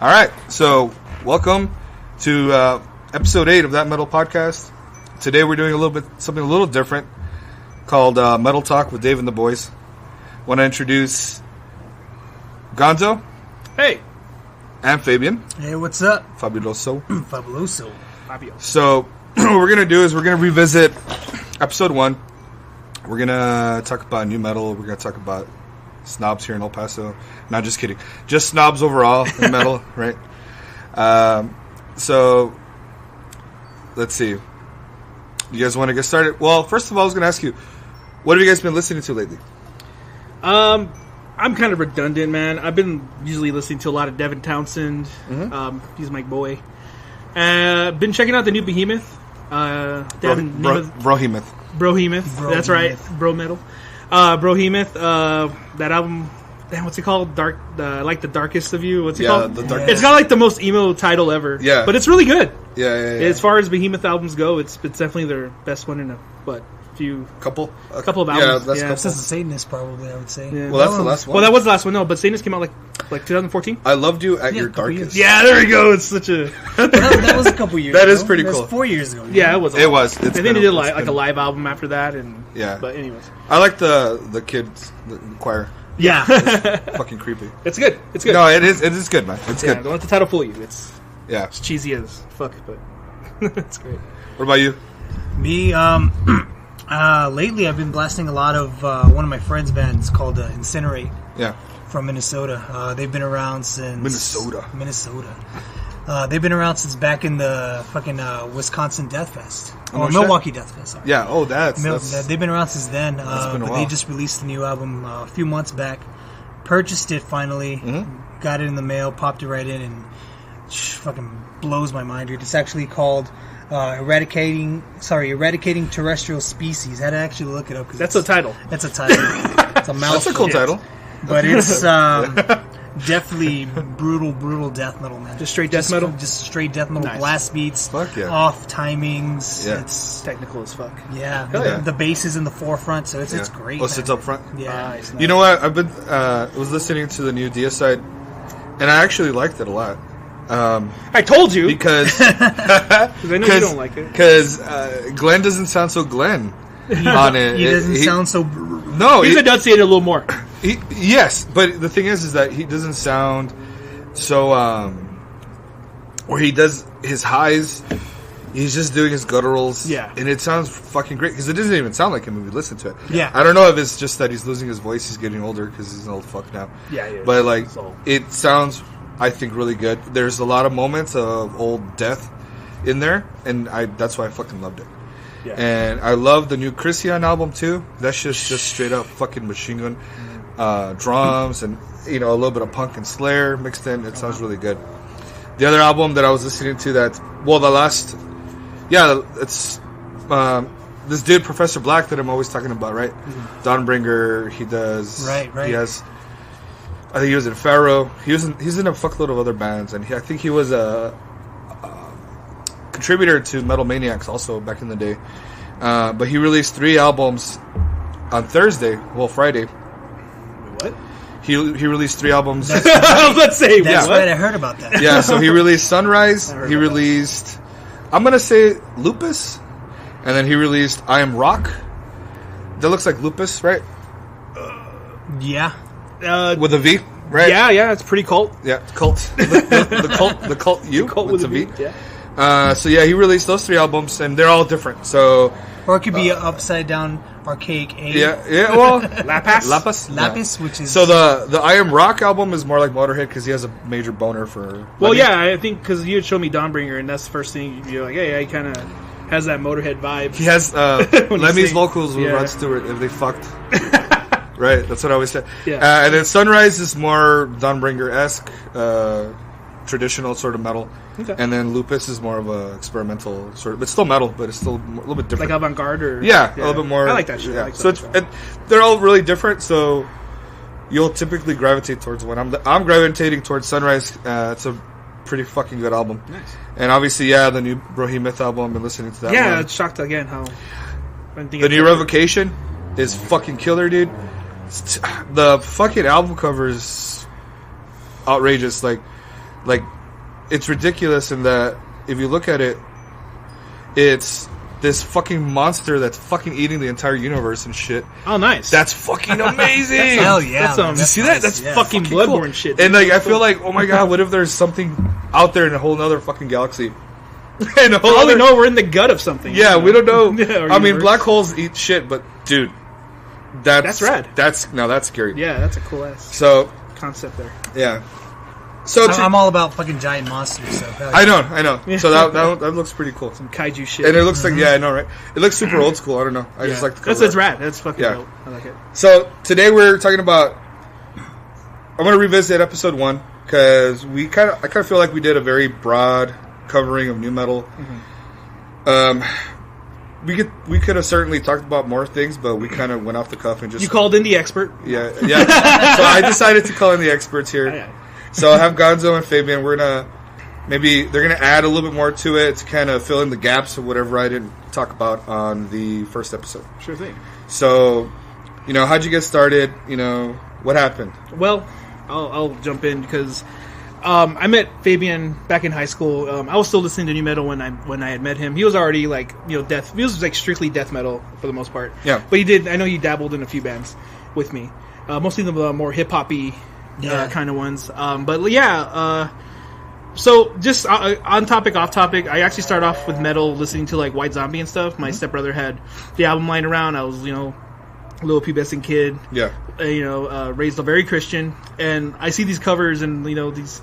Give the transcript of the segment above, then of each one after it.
All right, so welcome to episode 8 of That Metal Podcast. Today we're doing something a little different called Metal Talk with Dave and the Boys. Want to introduce Gonzo. Hey. And Fabian. Hey, what's up? Fabuloso. Fabuloso. Fabio. So what we're going to do is we're going to revisit episode 1. We're going to talk about nu metal. We're going to talk about snobs here in El Paso. No, just kidding. Just snobs overall in metal, right? So, let's see. You guys want to get started? Well, first of all, I was going to ask you, what have you guys been listening to lately? I'm kind of redundant, man. I've been usually listening to a lot of Devin Townsend. He's my boy. Been checking out the new Behemoth. Brohemoth. That's right. Bro metal. Brohemoth. That album. Damn, what's it called? Like the Darkest of You. What's it called? The Darkest. It's got like the most emo title ever. Yeah, but it's really good. Yeah. As far as Behemoth albums go, it's definitely their best one in a couple of albums. Yeah, that's Since the Satanist, probably I would say. Yeah. Well, that's the last one. Well, that was the last one. No, but Satanist came out like 2014. I loved you at your darkest. Yeah, there we go. It's such a. that was a couple years. That ago. is pretty That cool. was 4 years ago. Yeah, it was. It was. I think they did like a live album after that, and yeah. But anyways, I like the kids, the choir. Yeah, it's fucking creepy. It's good. It's good. No, it is. It is good, man. It's good. Don't let the title fool you. It's cheesy as fuck, but it's great. What about you? Me, lately I've been blasting a lot of one of my friends' bands called Incinerate. Yeah. From Minnesota. They've been around since Minnesota. They've been around since back in the fucking Wisconsin Death Fest. Oh, Milwaukee Death Fest. Sorry. Yeah. Oh, that's they've been around since then. Been a but while. they just released a new album a few months back. Purchased it finally. Mm-hmm. Got it in the mail. Popped it right in, and fucking blows my mind, dude. It's actually called Eradicating Terrestrial Species. I had to actually look it up. That's a title. That's a title. It's a mouthful. That's a cool title. But it's definitely brutal death metal, man. Just straight death metal? Just straight death metal. Nice. Blast beats. Fuck yeah. Off timings. Yeah. It's Technical as fuck. yeah. Hell yeah. The bass is in the forefront, so it's great. Oh, sits up front. Yeah. Nice. You know what? I've been was listening to the new Deicide, and I actually liked it a lot. I told you Because I know you don't like it. Because Glenn doesn't sound so Glenn on it. He doesn't sound so. No, He's enunciated a little more. Yes, but the thing is that he doesn't sound so. Where he does his highs, he's just doing his gutturals. Yeah, and it sounds fucking great because it doesn't even sound like him when we listen to it. Yeah, I don't know if it's just that he's losing his voice. He's getting older because he's an old fuck now. Yeah. But like, it sounds, I think, really good. There's a lot of moments of old death in there, and that's why I fucking loved it. Yeah. And I love the new Christian album too. That's just straight up fucking machine gun drums, and a little bit of punk and Slayer mixed in. It sounds really good. The other album that I was listening to it's this dude Professor Black that I'm always talking about, right? Mm-hmm. Dawnbringer. He does right. He has. I think he was in Pharaoh. He's in a fuckload of other bands, and I think he was a contributor to Metal Maniacs also back in the day. But he released 3 albums on Friday. What? He released 3 albums. I was about to say, that's right. I heard about that. Yeah, so he released Sunrise. He released, I'm gonna say Lupus, and then he released I Am Rock. That looks like Lupus, right? Yeah. With a V, right? Yeah, it's pretty cult. Yeah, cult. The cult U with a V. Yeah. So yeah, he released those 3 albums, and they're all different. So, or it could be upside down archaic A. Yeah. Well, Lapis, which is so the I Am Rock album is more like Motorhead because he has a major boner for. Well, yeah, I think because you had shown me Dawnbringer, and that's the first thing you're like, yeah, he kind of has that Motorhead vibe. He has Lemmy's vocals with Rod Stewart if they fucked. Right, that's what I always said. Yeah. And then Sunrise is more Dawnbringer-esque, traditional sort of metal. Okay. And then Lupus is more of a experimental sort of, it's still metal, but it's still a little bit different. Like avant-garde or... Yeah, a little bit more. I like that shit. Yeah. Like so they're all really different, so you'll typically gravitate towards one. I'm gravitating towards Sunrise. It's a pretty fucking good album. Nice. And obviously, the new Brohemoth album, I've been listening to that one. Yeah, it's shocked again how... The new Revocation is fucking killer, dude. The fucking album cover is outrageous. Like, like, it's ridiculous in that if you look at it, it's this fucking monster that's fucking eating the entire universe and shit. Oh, nice. That's fucking amazing. Hell yeah. That's, you see that? nice, That's yeah. fucking Bloodborne shit. And like, I feel like, oh my god, what if there's something out there in a whole other fucking galaxy? In a whole all we other... know, we're in the gut of something. Yeah, we don't know. Yeah, I mean, black holes eat shit, but dude, that's rad. That's scary. Yeah, that's a cool ass So concept there. yeah. So I'm all about fucking giant monsters. So hell yeah. I know. So that looks pretty cool. Some kaiju shit. And it looks like, yeah, I know, right? It looks super old school. I don't know. I just like the cover. That's rad. That's fucking Yeah. dope. I like it. So today we're talking about. I'm going to revisit episode 1 because I kind of feel like we did a very broad covering of nu-metal. We could have certainly talked about more things, but we kind of went off the cuff and just. You called in the expert. Yeah. So I decided to call in the experts here. Yeah. So I have Gonzo and Fabian. They're gonna add a little bit more to it to kind of fill in the gaps of whatever I didn't talk about on the first episode. Sure thing. So, how'd you get started? What happened? Well, I'll jump in because I met Fabian back in high school. I was still listening to nu-metal when I had met him. He was already like death. He was like strictly death metal for the most part. Yeah. But I know he dabbled in a few bands with me, mostly the more hip hoppy kind of ones. But yeah. So just on topic, off topic. I actually started off with metal, listening to like White Zombie and stuff. My stepbrother had the album lying around. I was a little pubescent kid. Yeah. Raised a very Christian, and I see these covers and these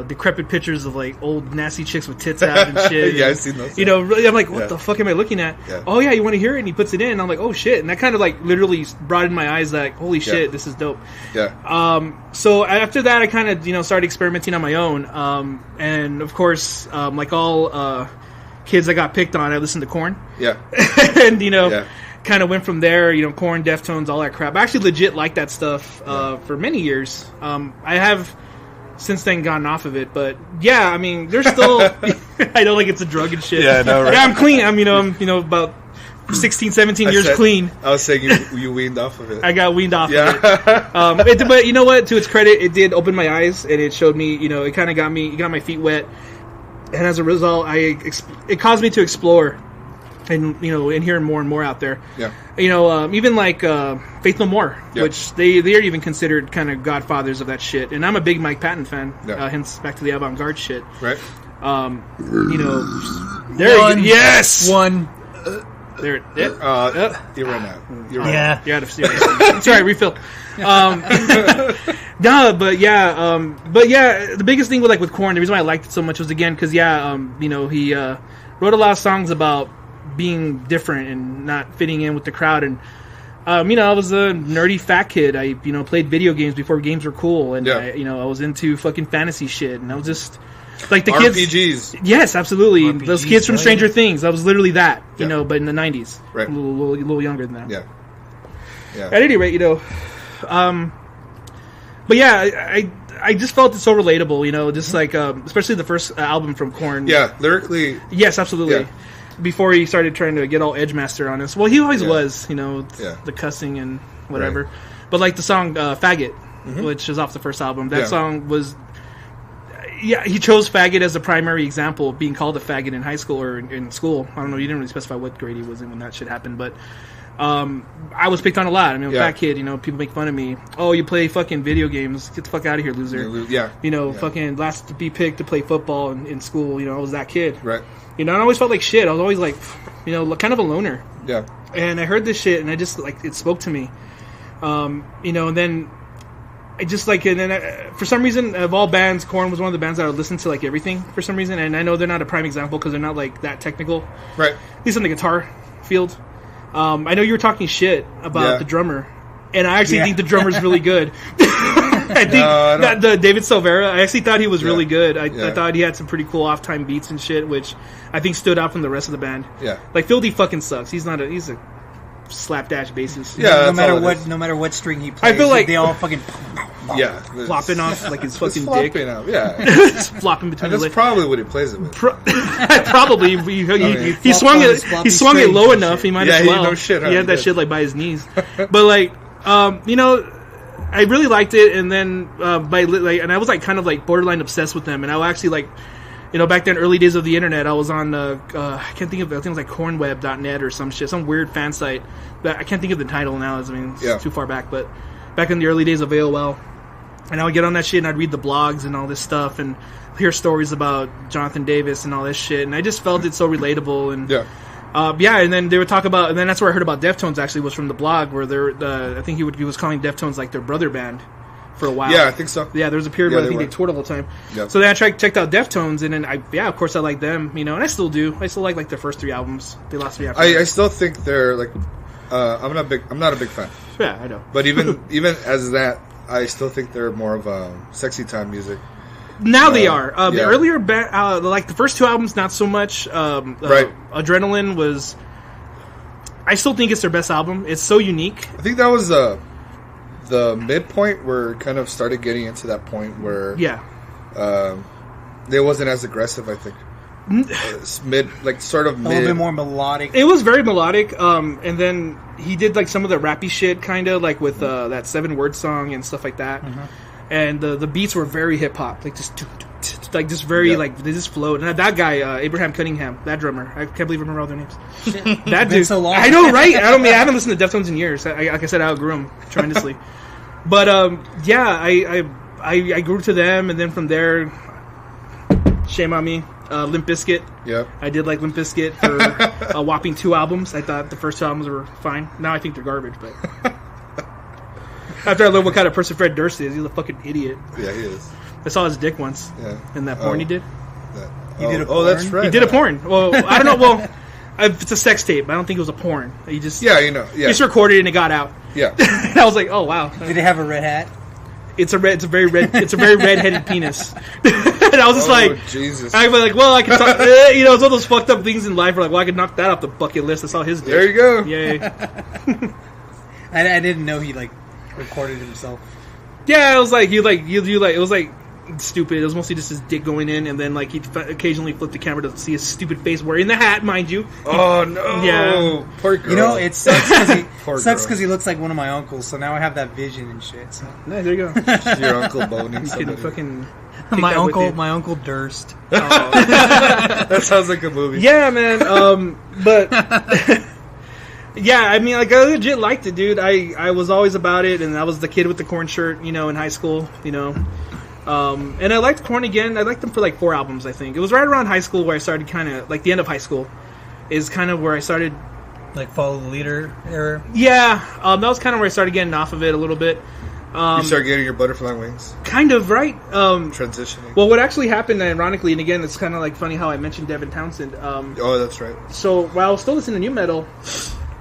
decrepit pictures of like old nasty chicks with tits out and shit. Yeah, I've seen those. Really, I'm like, what the fuck am I looking at? Yeah. Oh yeah, you want to hear it? And he puts it in. And I'm like, oh shit, and that kind of like literally broadened my eyes. Like, holy shit, this is dope. Yeah. So after that, I kind of started experimenting on my own, and of course, like all kids that got picked on, I listened to Korn. Yeah. And Yeah. kind of went from there, Korn, Deftones, all that crap. I actually legit liked that stuff for many years. I have since then gotten off of it, but yeah, I mean, there's still. I know, like it's a drug and shit. Yeah, I know, right? Yeah, I'm clean. I'm about 16, 17 years clean. I was saying you weaned off of it. I got weaned off Yeah. of it. But you know what? To its credit, it did open my eyes, and it showed me. It kind of got my feet wet, and as a result, it caused me to explore. And and hearing more and more out there. Yeah. Even like Faith No More, Yeah. which they are even considered kind of godfathers of that shit. And I'm a big Mike Patton fan. Yeah. Hence back to the avant-garde shit. Right. Yes. One. There. You're right now. You're right. Yeah. You're out of serious. Sorry, refill. No, but yeah, the biggest thing with Korn, the reason why I liked it so much was again because he wrote a lot of songs about being different and not fitting in with the crowd, and I was a nerdy fat kid. I played video games before games were cool, and I was into fucking fantasy shit, and I was just like the RPGs. kids. Yes, absolutely. RPGs, those kids from Stranger yeah. Things. I was literally that, Yeah. but in the 90s, Right. a little younger than that. Yeah. Yeah. At any rate, but yeah, I just felt it so relatable, just like especially the first album from Korn. Yeah. Lyrically. Yes, absolutely. Yeah. Before he started trying to get all edge master on us. Well, he always Yeah. was, Yeah. the cussing and whatever. Right. But like the song Faggot, which is off the first album, that Yeah. song was. Yeah, he chose faggot as the primary example of being called a faggot in high school or in school. I don't know. You didn't really specify what grade he was in when that shit happened, but I was picked on a lot. I mean, I'm a fat kid. People make fun of me. Oh, you play fucking video games? Get the fuck out of here, loser. Yeah. Fucking last to be picked to play football in school. I was that kid. Right. I always felt like shit. I was always like, kind of a loner. Yeah. And I heard this shit, and I just it spoke to me. And then I just and then for some reason, of all bands, Korn was one of the bands that I would listen to everything for some reason. And I know they're not a prime example because they're not that technical. Right. At least on the guitar field. I know you were talking shit about the drummer, and I actually think the drummer's really good. I think the David Silvera, I actually thought he was really good. I thought he had some pretty cool off-time beats and shit, which I think stood out from the rest of the band. Yeah. Like Phil D fucking sucks. He's a slapdash bassist. Yeah. No matter what string he plays, I feel like they all fucking flopping off like his fucking dick. Out. Yeah. Just flopping between And the that's legs. probably what he plays it with. Probably he swung it low enough. He might as well. No shit, he had that shit by his knees. But I really liked it, and then and I was like kind of like borderline obsessed with them, and I actually like, back then, early days of the internet, I was on I can't think of it. I think it was like cornweb.net or some shit, some weird fan site. That I can't think of the title now. It's too far back, but back in the early days of AOL, and I would get on that shit and I'd read the blogs and all this stuff and hear stories about Jonathan Davis and all this shit, and I just felt it so relatable and. And then they would talk about, and then that's where I heard about Deftones. Actually, was from the blog where I think he was calling Deftones like their brother band for a while. Yeah, I think so. Yeah, there was a period where I think they toured all the time. Yeah. So then I checked out Deftones, and then of course I like them, and I still do. I still like their first 3 albums. They lost me after. I still think they're like, I'm not a big fan. Yeah, I know. But even as that, I still think they're more of sexy time music. Now they are. The earlier, like the first 2 albums, not so much. Right. Adrenaline was. I still think it's their best album. It's so unique. I think that was the midpoint where it kind of started getting into that point where they wasn't as aggressive. I think mid. A little bit more melodic. It was very melodic. And then he did like some of the rappy shit, kind of like with that 7-word song and stuff like that. Mm-hmm. And the beats were very hip hop, like just very like they just flowed. And that guy, Abraham Cunningham, that drummer, I can't believe I remember all their names. Shit. That dude, so long. I know, right? I haven't listened to Deftones in years. Like I said, I outgrew them tremendously. But I grew to them, and then from there, shame on me. Limp Bizkit. Yeah, I did like Limp Bizkit for a whopping 2 albums. I thought the first 2 albums were fine. Now I think they're garbage, but. After I learned what kind of person Fred Durst is, he's a fucking idiot. Yeah, he is. I saw his dick once. Yeah. In that porn he did. He did a porn? Oh, that's right. He did a porn. Well, I don't know. Well, it's a sex tape. I don't think it was a porn. He just Yeah. He just recorded it and it got out. Yeah. And I was like, oh wow. Did it have a red hat? It's a very red-headed penis. And I was just like, Jesus. I was like, well, I can talk. It's all those fucked up things in life. Where like, well, I could knock that off the bucket list. I saw his dick. There you go. Yay. I didn't know he recorded himself. Yeah, it was like it was like stupid. It was mostly just his dick going in, and then like he'd occasionally flip the camera to see his stupid face wearing the hat, mind you. Oh no! Yeah, poor girl. It sucks because he looks like one of my uncles. So now I have that vision and shit. So yeah, there you go. Your uncle boning somebody. Fucking my uncle Durst. Oh. That sounds like a movie. Yeah, man. But. Yeah, I mean, like, I legit liked it, dude. I was always about it, and I was the kid with the Korn shirt, in high school, And I liked Korn again. I liked them for, 4 albums, I think. It was right around high school where I started kind of, the end of high school is kind of where I started... Follow the Leader era? Yeah, that was kind of where I started getting off of it a little bit. You started getting your butterfly wings? Kind of, right? Transitioning. Well, what actually happened, ironically, and again, it's kind of, funny how I mentioned Devin Townsend. Oh, that's right. So, while I was still listening to Nu-Metal...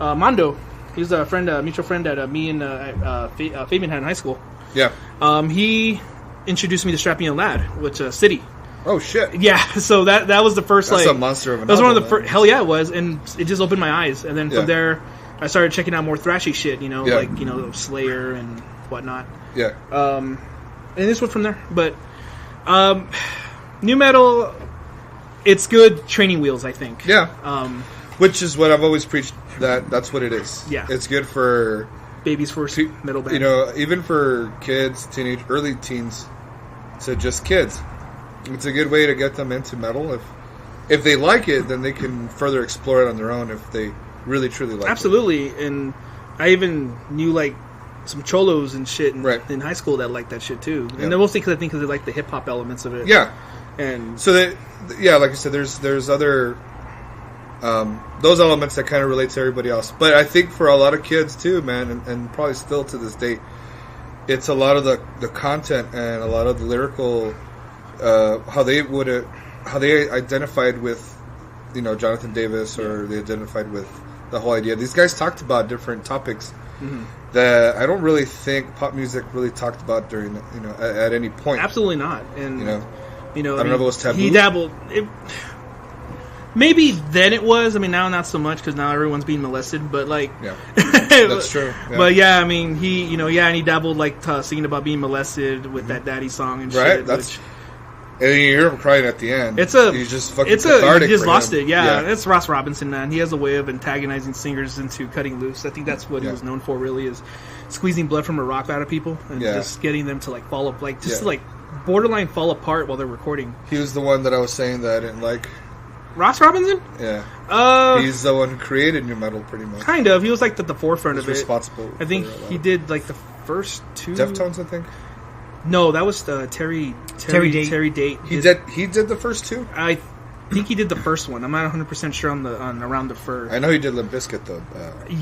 Mondo, he's a friend, mutual friend that me and Fabian had in high school. Yeah. He introduced me to Strapping Young Lad, which City. Oh shit. Yeah. So that was the first. That's a monster of an. That was album, one of the first. Hell yeah, it was, and it just opened my eyes. And then from there, I started checking out more thrashy shit. Slayer and whatnot. Yeah. And this went from there, but Nu-Metal, it's good training wheels, I think. Yeah. Which is what I've always preached. That's what it is. Yeah. It's good for babies for metal band. Even for kids, early teens, to just kids. It's a good way to get them into metal. If they like it, then they can further explore it on their own. If they really truly like it. Absolutely. And I even knew some cholos and shit in high school that liked that shit too. And mostly because they like the hip hop elements of it. Yeah. And so like I said, there's other. Those elements that kind of relate to everybody else. But I think for a lot of kids too, man, and probably still to this day, it's a lot of the content and a lot of the lyrical, how they identified with, Jonathan Davis, or they identified with the whole idea. These guys talked about different topics that I don't really think pop music really talked about during, at any point. Absolutely not. And, I don't know if it was taboo. He dabbled... Maybe then it was. I mean, now not so much because now everyone's being molested. But yeah, that's true. Yeah. But yeah, I mean, he, and he dabbled singing about being molested with that Daddy song and right. Shit. That's and then you hear him crying at the end. He's just fucking. He just lost it. Yeah, it's Ross Robinson, man. He has a way of antagonizing singers into cutting loose. I think that's what he was known for. Really is squeezing blood from a rock out of people and just getting them to like fall up, like just to like borderline fall apart while they're recording. He was the one that I was saying that I didn't like. Ross Robinson? Yeah. He's the one who created nu-metal, pretty much. Kind of. He was like at the forefront of it. Responsible. I think he did like the first 2. Deftones, I think. No, that was Terry Date. He did the first 2. I think he did the first one. I'm not 100% sure on Around the Fur. I know he did Limp Bizkit though.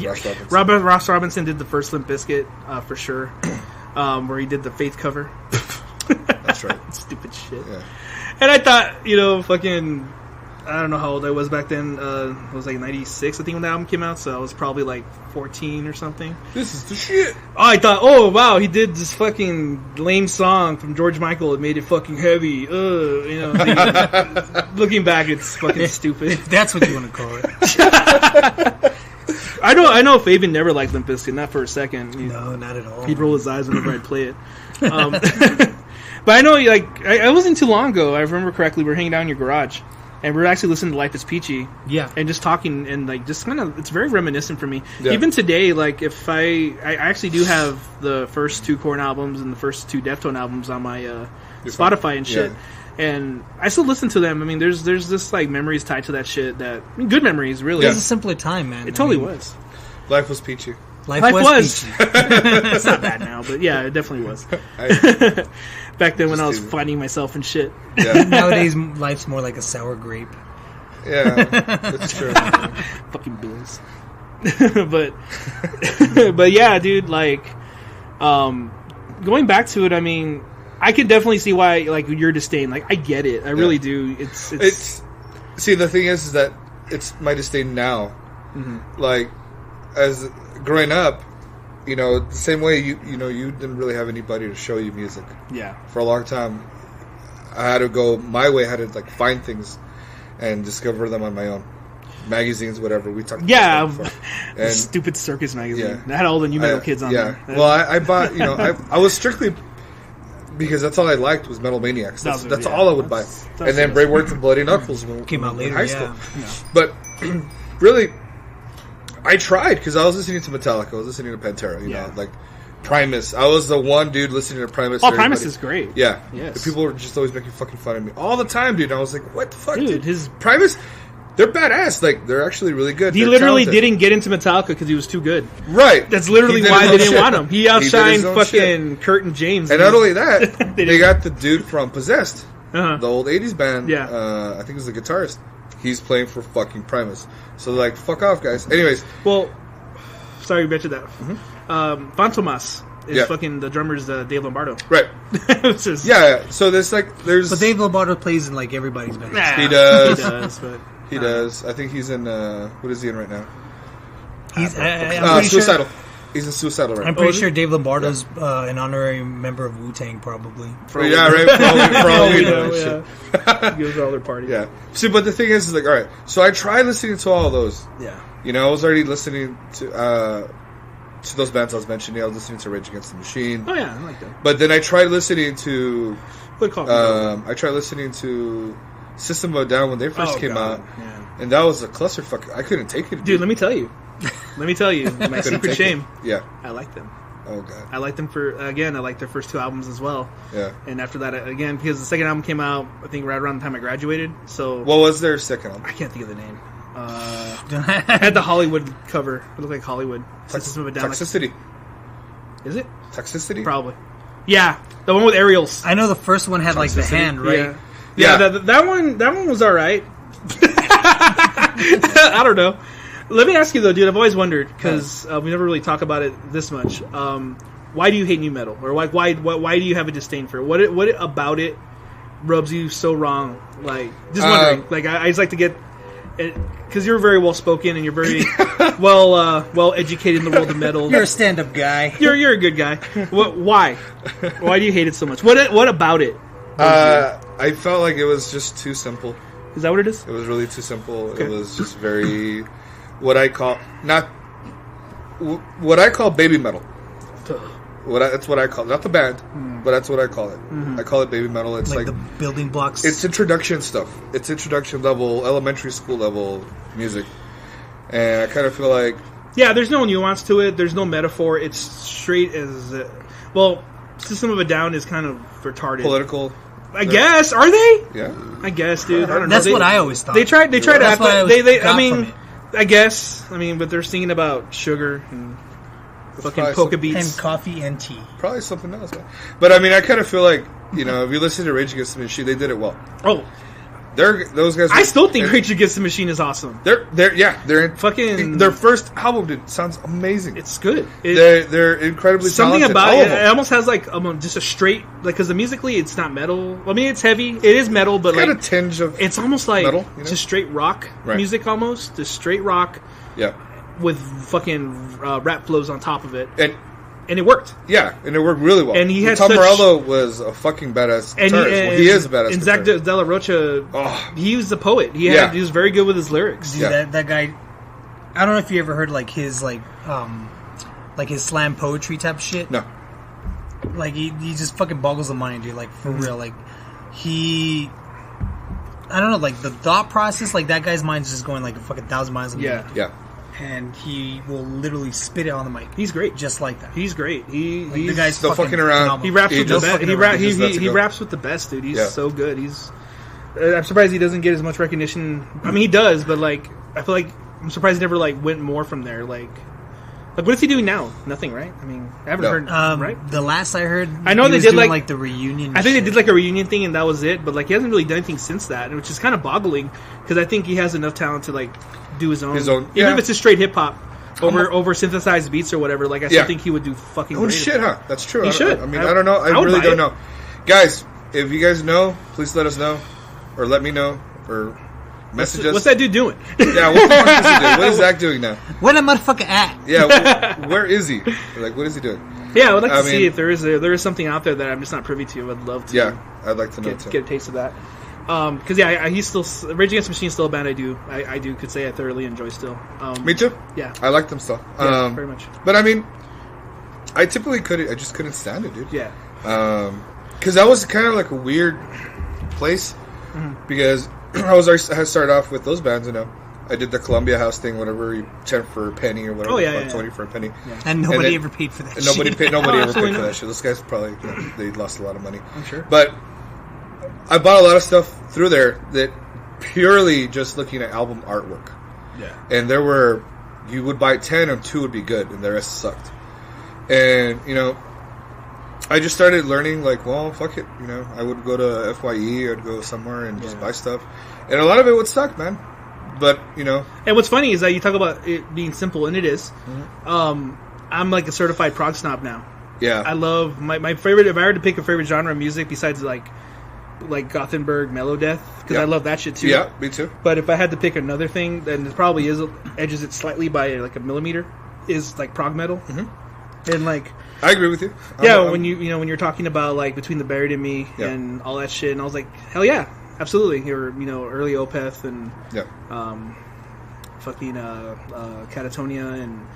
Ross Robinson. Ross Robinson did the first Limp Bizkit for sure, where he did the Faith cover. That's right. Stupid shit. Yeah. And I thought, fucking, I don't know how old I was back then. It was like 96, I think, when the album came out. So I was probably like 14 or something. This is the shit. I thought, oh wow, he did this fucking lame song from George Michael. It made it fucking heavy. Looking back, it's fucking stupid. If that's what you want to call it. I know Fabian never liked Limp Bizkit, not for a second. No, not at all. He'd roll his eyes whenever I'd play it. But I know, like, I wasn't too long ago. I remember correctly. We were hanging out in your garage, and we were actually listening to Life is Peachy. Yeah. And just talking, and like, just kind of, it's very reminiscent for me. Yeah. Even today, like, if I actually do have the first 2 Korn albums and the first 2 Deftone albums on my Spotify and shit. Yeah. And I still listen to them. I mean, there's just like memories tied to that shit. Good memories, really. It was a simpler time, man. It totally was. Life was peachy. Life was. Peachy. It's not bad now, but yeah, it definitely was. Back then when I was finding myself and shit. Yeah. Nowadays, life's more like a sour grape. Yeah, that's true. Fucking bills. but yeah, dude, like, going back to it, I mean, I can definitely see why, like, your disdain. Like, I get it. I really do. It's see, the thing is that it's my disdain now. Mm-hmm. Like, as growing up, the same way you didn't really have anybody to show you music. Yeah. For a long time, I had to go my way. I had to like find things and discover them on my own. Magazines, whatever we talked. Yeah. About before. And stupid circus magazine. Yeah. That had all the Nu-Metal kids on there. Well, I bought. I was strictly because that's all I liked was Metal Maniacs. That's all I would buy. And then Brave Words and Bloody Knuckles came out later in high school. Yeah. But really, I tried because I was listening to Metallica. I was listening to Pantera. You know, like Primus. I was the one dude listening to Primus. Oh, Primus is great. Yeah. Yes. People were just always making fucking fun of me all the time, dude. And I was like, what the fuck, dude? His Primus. They're badass. Like, they're actually really good. He literally didn't get into Metallica because he was too good. Right. That's literally why they didn't want him. He outshined fucking Kurt and James. And not only that, they got the dude from Possessed, the old 80s band. Yeah. I think he's the guitarist. He's playing for fucking Primus. So they're like, fuck off, guys. Anyways. Well, sorry you mentioned that. Mm-hmm. Fantomas is fucking the drummer's Dave Lombardo. Right. Just, So there's But Dave Lombardo plays in like everybody's band. He does. He does, but... He does. I think he's in. What is he in right now? He's Suicidal. He's in Suicidal right now. I'm pretty sure Dave Lombardo's an honorary member of Wu-Tang, probably. Yeah, right. Probably. He goes to all their parties. Yeah. See, but the thing is like, all right. So I tried listening to all of those. Yeah. I was already listening to those bands I was mentioning. I was listening to Rage Against the Machine. Oh yeah, I like that. But then I tried listening to. Good call. I tried listening to System of a Down when they first came out, and that was a clusterfuck. I couldn't take it, dude. Let me tell you, my secret shame. Yeah, I like them. Oh god, I like them I like their first 2 albums as well. Yeah, and after that, again, because the second album came out, I think right around the time I graduated. So what was their second album? I can't think of the name. I had the Hollywood cover. It looked like Hollywood. System of a Down. Toxicity. Is it? Toxicity? Probably. Yeah, the one with aerials. I know the first one had like the hand, right? Yeah. That one was all right. I don't know. Let me ask you though, dude. I've always wondered because we never really talk about it this much. Why do you hate nu-metal, or like why do you have a disdain for it? What about it rubs you so wrong? Like just wondering. Like I just like to get because you're very well spoken and you're very well educated in the world of metal. You're a stand-up guy. You're a good guy. Why? Why do you hate it so much? What about it? I felt like it was just too simple. Is that what it is? It was really too simple. Okay. It was just very what I call baby metal. That's what I call it. Not the band, but that's what I call it. Mm-hmm. I call it baby metal. It's like the building blocks. It's introduction stuff. It's introduction level, elementary school level music. And I kind of feel like Yeah, there's no nuance to it. There's no metaphor. It's straight as... well, System of a Down is kind of retarded. Political. I guess. Are they? Yeah. I guess, dude. I don't know. That's what I always thought. They tried to act like... I mean, from it. I guess. I mean, but they're singing about sugar and fucking polka beats. And coffee and tea. Probably something else, man. But I mean, I kind of feel like, you know, if you listen to Rage Against the Machine, they did it well. Oh. Those guys. I still think Rage Against the Machine is awesome. They're fucking their first album, dude, sounds amazing. It's good. They're incredibly something talented. about it. It almost has like just a straight because musically it's not metal. I mean, it's heavy. It is metal, but It's got like a tinge of it's almost like metal, you know? just straight rock Right. music, almost just straight rock. Yeah. With fucking rap flows on top of it, And it worked. yeah, and it worked really well. And he had Tom such- Morello was a fucking badass guitarist. He is a badass And Zach guitarist. De La Rocha, Oh. he was a poet. He was very good with his lyrics. Dude, Yeah. that guy. I don't know if you ever heard like his his slam poetry type shit. No. Like he just fucking boggles the mind, dude. Like for real, like he. I don't know, like the thought process, like that guy's mind's just going like a fucking 1,000 miles a minute. Yeah. And he will literally spit it on the mic. He's great. Just like that. He's great. Like, He's the guy's no fucking around. phenomenal. He raps He with the just best. fucking He, around. He just lets it he go. raps with the best, dude. He's Yeah. so good. I'm surprised he doesn't get as much recognition. I mean, he does, but like, I feel like I'm surprised he never like went more from there. Like what is he doing now? Nothing, right? I mean, I haven't heard. Right? The last I heard, I know he they was did doing, like the reunion. I think shit. they did like a reunion thing, and that was it. But like, he hasn't really done anything since that, which is kind of boggling because I think he has enough talent to like do his own. Even yeah. if it's just straight hip hop. Over synthesized beats or whatever, like I still think he would do fucking. Oh great. shit, huh? That's true. He should. I mean, I don't know. I would really buy don't it. know. Guys, if you guys know, please let us know, or let me know, or message us. What's that dude doing? Yeah, what the fuck is he doing? What is Zach doing now? Where that motherfucker at? Yeah, where is he? Like, what is he doing? Yeah, I would like to I see mean- if there is something out there that I'm just not privy to. I'd love to. Yeah, I'd like to know get, too. get a taste of that. Because he's still Rage Against the Machine is still a band I could say I thoroughly enjoy still. Me too. Yeah, I like them still. yeah, very much. But I mean, I just couldn't stand it, dude. Yeah, because that was kind of like a weird place because I started off with those bands, you know. I did the Columbia House thing, whatever, you 10 for a penny or whatever, Oh, yeah, yeah, 20 for a penny. Yeah. And nobody then- ever paid for that. And nobody shit. paid. Nobody ever absolutely paid for not. that shit. Those guys probably they lost a lot of money. I'm sure. But I bought a lot of stuff through there that purely just looking at album artwork. Yeah, And you would buy 10 and 2 would be good, and the rest sucked. And you know, I just started learning like, well, fuck it. You know, I would go to FYE, I'd go somewhere and just buy stuff, and a lot of it would suck, man. But you know, and what's funny is that you talk about it being simple, and it is. I'm like a certified prog snob now. yeah, I love my favorite. If I were to pick a favorite genre of music besides like Gothenburg Melodeath, because Yeah. I love that shit too. yeah, me too. But if I had to pick another thing, then it probably edges it slightly by like a millimeter, is like prog metal. And like, I agree with you. yeah, when when you're talking about like Between the Buried and Me Yeah. and all that shit, and I was like, hell yeah, absolutely. Or early Opeth and yeah, fucking Catatonia and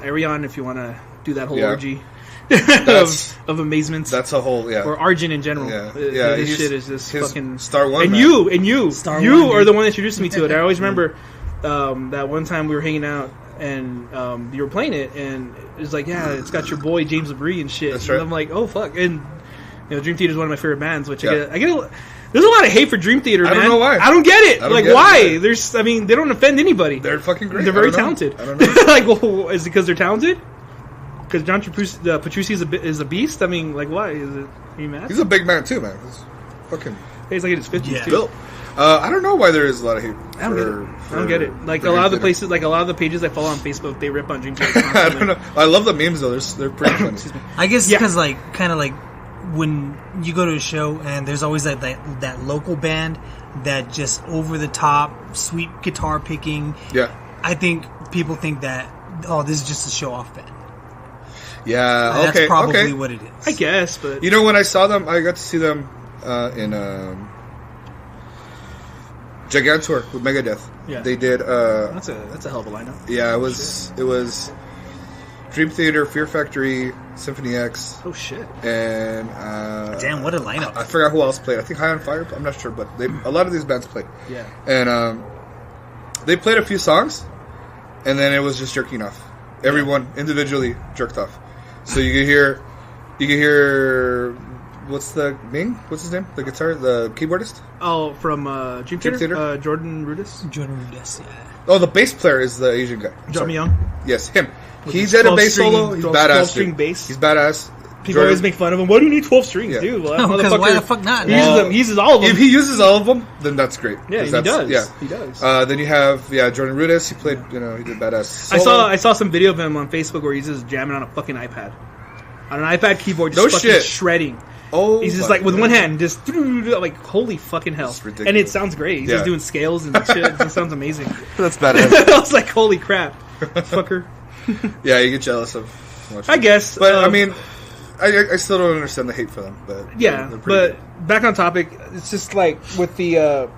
Arion, if you want to do that whole Yeah. orgy That's- of amazements. that's a whole or Argent in general. Yeah. His he's- shit is just his fucking Star One. And man. you Star you One, are dude. the one that introduced me to it. I always remember that one time we were hanging out and you were playing it, and it was like, yeah, it's got your boy James LaBrie and shit. That's And right. I'm like, oh fuck, and Dream Theater is one of my favorite bands, which Yeah. I get. There's a lot of hate for Dream Theater, man. I don't know why. I don't get it. I don't Like, get it why? either. They don't offend anybody. They're fucking great. They're I very don't know. talented. I don't know. Like, well, is it because they're talented? Because John Petrucci is a beast. I mean, like, why? Are you mad? He's a big man too, man. He's fucking He's like in his 50s Yeah. too. built. I don't know why there is a lot of hate. I don't get it. I don't get it. Like a lot of the places, like a lot of the pages I follow on Facebook, they rip on Dream Theater. I don't know. I love the memes though. They're pretty funny. Excuse me. I guess Yeah. because kind of like when you go to a show and there's always that local band that just over the top sweet guitar picking. Yeah. I think people think that this is just a show off band. Yeah. And Okay. that's probably okay. what it is. I guess, but You know, when I saw them, I got to see them in Gigantour with Megadeth. Yeah. They did. that's a hell of a lineup. Yeah, it was Dream Theater, Fear Factory, Symphony X, Oh shit. and Damn, what a lineup! I forgot who else played. I think High on Fire. I'm not sure, but a lot of these bands played. Yeah. And they played a few songs, and then it was just jerking off. Everyone individually jerked off. So you could hear. What's his name? The guitar, the keyboardist. Oh, from Dream Theater. Jordan Rudess. Jordan Rudess, yeah. Oh, the bass player is the Asian guy. John Young. Yes, him. With He his did a 12 bass string- solo. He's 12 badass. 12-string Dude. bass. He's badass. People always make fun of him. Why do you need 12 strings, Yeah. dude? Well, No, because motherfucker, why the fuck not? He uses all of them. If he uses all of them, then that's great. Yeah, 'Cause he that's- does. Yeah. He does. Then you have Jordan Rudess. He played. He did badass. I Solo. saw some video of him on Facebook where he's just jamming on a fucking iPad, on an iPad keyboard, just No fucking shit. shredding. Oh, He's just my like with God. one hand, just like holy fucking hell, It's ridiculous. and it sounds great. He's Yeah. just doing scales and shit. It sounds amazing. That's badass. I was like, holy crap, fucker. Yeah, you get jealous of. Watching I guess, but I mean, I still don't understand the hate for them. But Yeah, they're pretty but back on topic, it's just like with the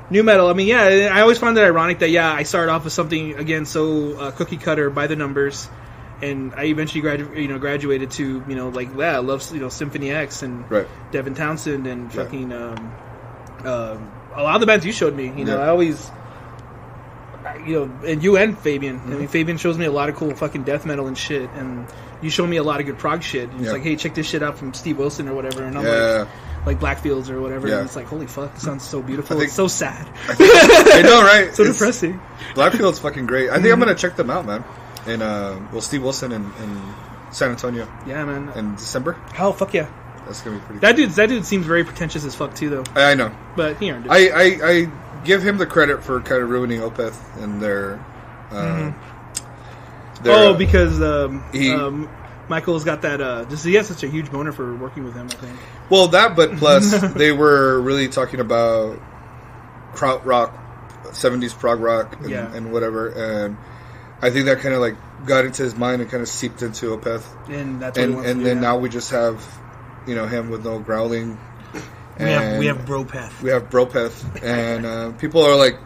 nu metal. I mean, yeah, I always find it ironic that I started off with something again so cookie cutter by the numbers, and I eventually graduated to I love Symphony X and Right. Devin Townsend and fucking a lot of the bands you showed me. I always. And you and Fabian. I mean, Fabian shows me a lot of cool fucking death metal and shit, and you show me a lot of good prog shit. And it's like, hey, check this shit out from Steve Wilson or whatever, and I'm like Blackfields or whatever. Yeah. And it's like, holy fuck, it sounds so beautiful. I think- It's so sad, I know, right? so It's- depressing. Blackfield's fucking great. I think I'm gonna check them out, man. And Steve Wilson in San Antonio Yeah, man. in December. Oh fuck yeah, That's gonna be pretty. that dude seems very pretentious as fuck too, though. I know. But he earned it. I give him the credit for kind of ruining Opeth and their. Because he- Michael's got that. He has such a huge boner for working with him. I think. Well, that, but plus they were really talking about kraut rock, 70s prog rock, and whatever, and I think that kind of like got into his mind and kind of seeped into Opeth, And that's what he and wants to do then now. now we just have, him with no growling. We have Bropeth. We have Bropeth, and people are like,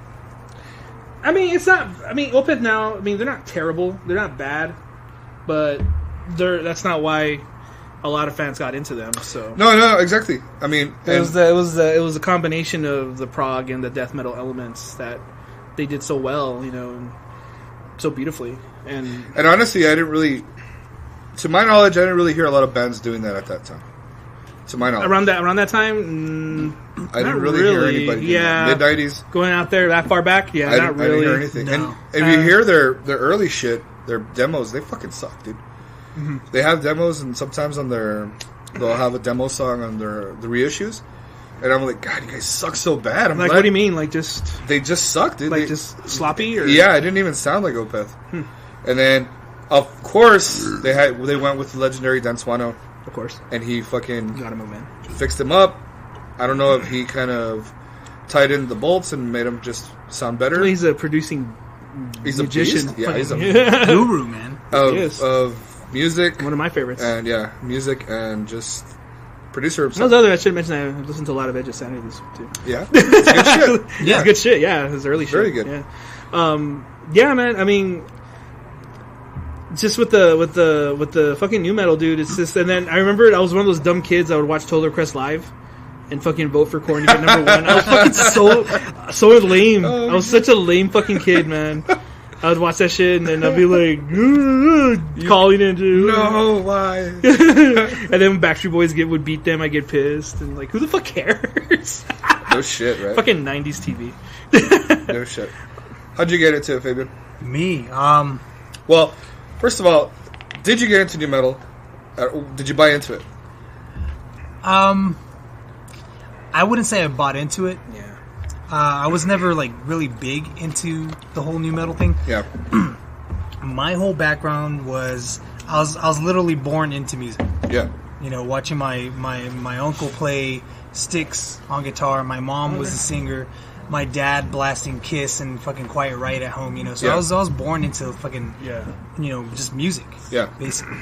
I mean, it's not. I mean, Opeth now. I mean, they're not terrible. They're not bad, but that's not why a lot of fans got into them. So no, exactly. I mean, it was a combination of the prog and the death metal elements that they did so well, and so beautifully. And honestly, I didn't really, to my knowledge, I didn't really hear a lot of bands doing that at that time. To my knowledge, around that time, I didn't not really hear really. anybody. Yeah. Mid '90s. going out there that far back, I not really. didn't hear anything. No. And if you hear their early shit, their demos, they fucking suck, dude. Mm-hmm. They have demos, and sometimes they'll have a demo song on the reissues, and I'm like, God, you guys suck so bad. I'm Like, glad what do you mean? Like just they just suck, dude. like They- just sloppy or yeah, it didn't even sound like Opeth. And then, of course, they went with the legendary Dan Swano, of course, and he fucking gotta move in. fixed him up. I don't know if he kind of tied in the bolts and made him just sound better. He's a producing He's a magician. beast. Yeah, he's a Guru, man. Yes. of music One of my favorites. and music and just producer Those himself. other, I should mention, I listened to a lot of Edge of Sanity too. Yeah, it's good shit. Yeah, it's good shit. Yeah, his early shit. Very good. Yeah, yeah, man. I mean, just with the fucking nu metal, dude. It's just, and then I remember I was one of those dumb kids that would watch Total Crest live and fucking vote for Korn to get number one. I was fucking so lame. I was such a lame fucking kid, man. I would watch that shit and then I'd be like calling into No, why? and then when Backstreet Boys would beat them, I get pissed and like, who the fuck cares? No shit, right? Fucking 90s TV. No shit. How'd you get into it, Fabian? Me, Well, first of all, did you get into nu metal? Did you buy into it? I wouldn't say I bought into it. Yeah. I was never like really big into the whole nu metal thing. Yeah. My whole background was I was literally born into music. Yeah. You know, watching my uncle play Styx on guitar. My mom was a singer. My dad blasting Kiss and fucking Quiet Riot at home. You know, so Yeah. I was born into fucking just music. Yeah. Basically.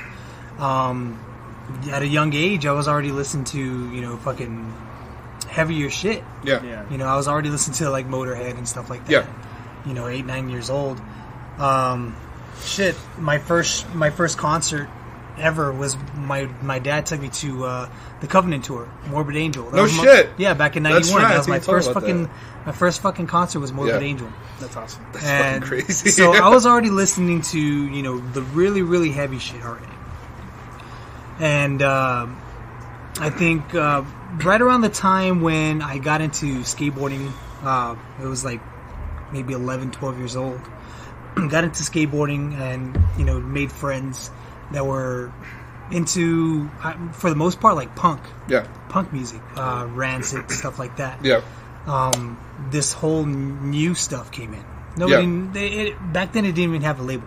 At a young age, I was already listening to fucking heavier shit. Yeah. Yeah. You know, I was already listening to like Motorhead and stuff like that. Yeah. 8-9 years old. My first concert ever was my dad took me to the Covenant tour, Morbid Angel. That No was shit. Yeah, back in That's '91. right, That I was think my you told me about my first fucking concert was Morbid Yeah. Angel. That's awesome. That's And fucking crazy. so I was already listening to, you know, the really, really heavy shit already. And I think right around the time when I got into skateboarding, it was like maybe 11, 12 years old. Got into skateboarding and, you know, made friends that were into, for the most part, like punk music, Rancid, stuff like that. Yeah. This whole new stuff came in. Back then it didn't even have a label.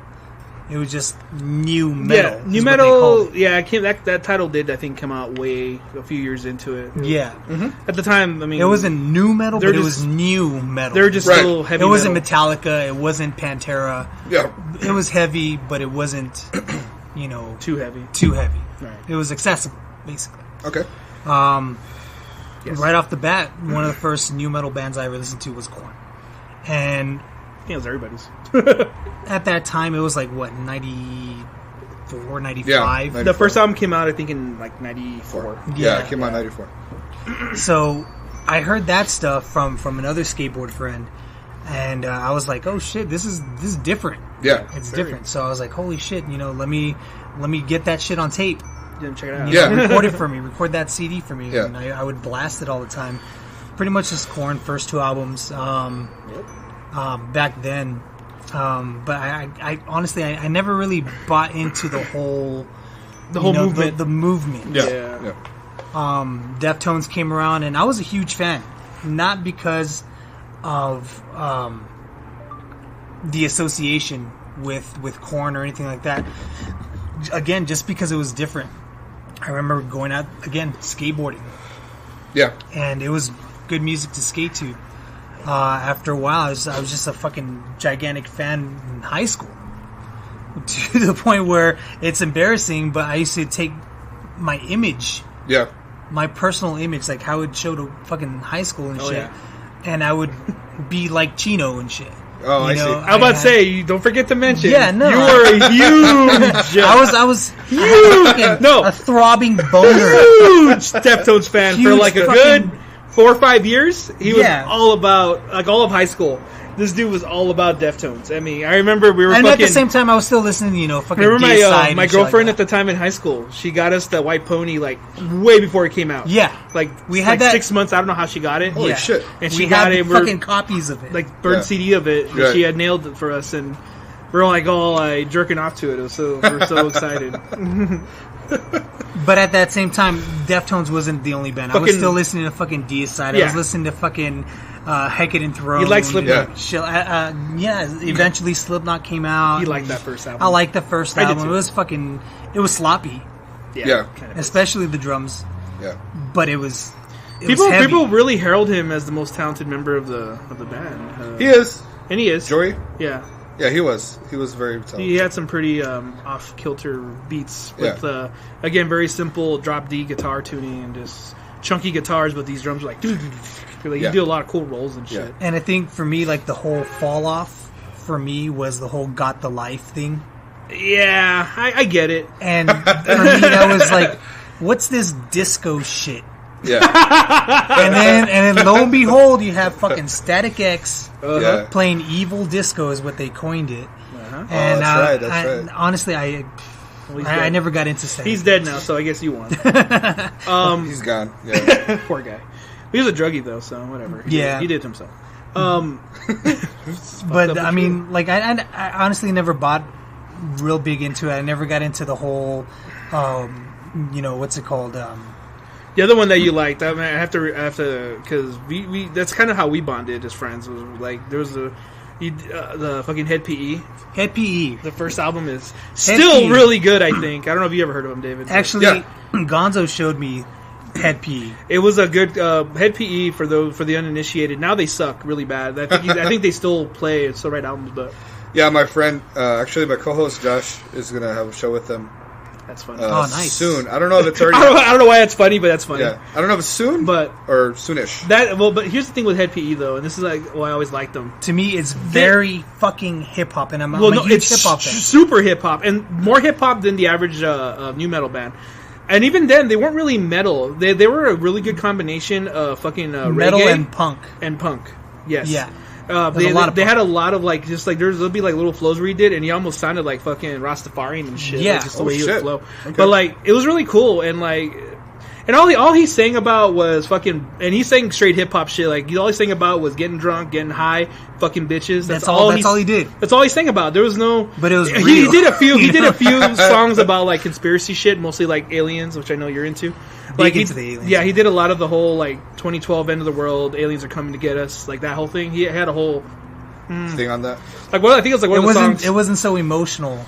It was just new metal. Yeah, new metal. Yeah, that title did, I think, come out a few years into it. Yeah. Mm-hmm. At the time, I mean, it wasn't new metal, but it just, was new metal. They were just still heavy. It wasn't metal. Metallica. It wasn't Pantera. Yeah. It was heavy, but it wasn't, you know, too heavy. Right. It was accessible, basically. Okay. Yes. Right off the bat, one of the first new metal bands I ever listened to was Korn, and it was everybody's. at that time, it was like, what, 94, 95? Yeah, 94. The first album came out, I think, in like 94. Yeah, it came out in 94. So I heard that stuff from another skateboard friend, and I was like, oh shit, this is different. Yeah. It's different. So I was like, holy shit, you know, let me get that shit on tape. Didn't check it out. You know, record it for me. Record that CD for me. Yeah. And I would blast it all the time. Pretty much just Korn, first two albums. Back then. But I honestly, I never really bought into the whole movement. The movement. Yeah. Deftones came around, and I was a huge fan. Not because of the association with Korn or anything like that. Again, just because it was different. I remember going out, again, skateboarding. Yeah. And it was good music to skate to. After a while, I was just a fucking gigantic fan in high school. To the point where it's embarrassing, but I used to take my image, Yeah. my personal image, like how it showed to fucking high school and shit. Yeah. And I would be like Chino and shit. Oh, I see. I was about to say, don't forget to mention. Yeah, no. You were a huge. I was huge. No. A throbbing boner. Huge Deftones fan for Huge like a fucking- good 4 or 5 years. He was Yeah. all about, like, all of high school. This dude was all about Deftones. I mean, I remember we were And fucking... at the same time, I was still listening, you know, fucking Remember DSide my and shit girlfriend like at the time in high school? She got us the White Pony, like, way before it came out. Yeah. Like, We had like that- 6 months. I don't know how she got it. Holy Yeah. shit. And we she had got it. fucking copies of it. Like, burned Yeah. CD of it. Yeah. She had nailed it for us, and we were like all jerking off to it. We were so excited. But at that same time, Deftones wasn't the only band. I was Fucking- still listening to fucking Deicide. I Yeah. was listening to fucking Hecate and Throne. You like Slipknot. Yeah, eventually Slipknot came out. You liked that first album. I liked the first I did album. too. It was sloppy, Yeah. kind of. especially the drums. Yeah. But it was People heavy. people really herald him as the most talented member of the band. He is. And he is. Joey? Yeah. Yeah, he was. He was very talented. He had some pretty off kilter beats with again very simple drop D guitar tuning and just chunky guitars, but these drums are like, you do a lot of cool rolls and shit. And I think for me, like the whole fall off for me was the whole "Got the Life" thing. Yeah, I get it. And for me, I was like, "What's this disco shit?" Yeah. And then lo and behold, you have fucking Static X Yeah. playing Evil Disco is what they coined it. Uh-huh. And that's right. honestly, I never got into Static. He's dead now, so I guess you won. He's gone. Yeah. Poor guy. He was a druggie though, so whatever. He did it himself. But I mean, like I honestly never bought real big into it. I never got into the whole, what's it called? The other one that you liked, I have to, because we that's kind of how we bonded as friends. Was like there was the fucking Head PE. Head PE. The first album is still PE. really good. I think. I don't know if you ever heard of him, David. Actually, Yeah. Gonzo showed me Head PE. It was a good Head PE for the uninitiated. Now they suck really bad. I think they still write albums, but Yeah, my friend, actually my co-host Josh is going to have a show with them That's funny. Nice. Soon. I don't know if it's already. I don't know why it's funny, but that's funny. Yeah, I don't know if it's soon, But or soonish. but here's the thing with Head PE though, and this is like why I always liked them. To me, it's very fucking hip hop, and I'm a huge it's hip hop fan. super hip hop, and more hip hop than the average new metal band. And even then, they weren't really metal. They were a really good combination of fucking Metal reggae and punk. Yes. Yeah. They had a lot of like just like there'll be like little flows where he did, and he almost sounded like fucking Rastafarian and shit. Yeah. Like, just the way he would flow. Okay. But like it was really cool, and like and all he sang about was fucking, and he sang straight hip hop shit. Like all he sang about was getting drunk, getting high, fucking bitches. That's all he did. That's all he sang about. There was no. But it was He real. did a few. He did a few songs about like conspiracy shit, mostly like aliens, which I know you're into. Like into the aliens. Yeah, he did a lot of the whole like 2012 end of the world, aliens are coming to get us, like that whole thing. He had a whole Thing on that. like what I think it was like one of the songs. It wasn't so emotional,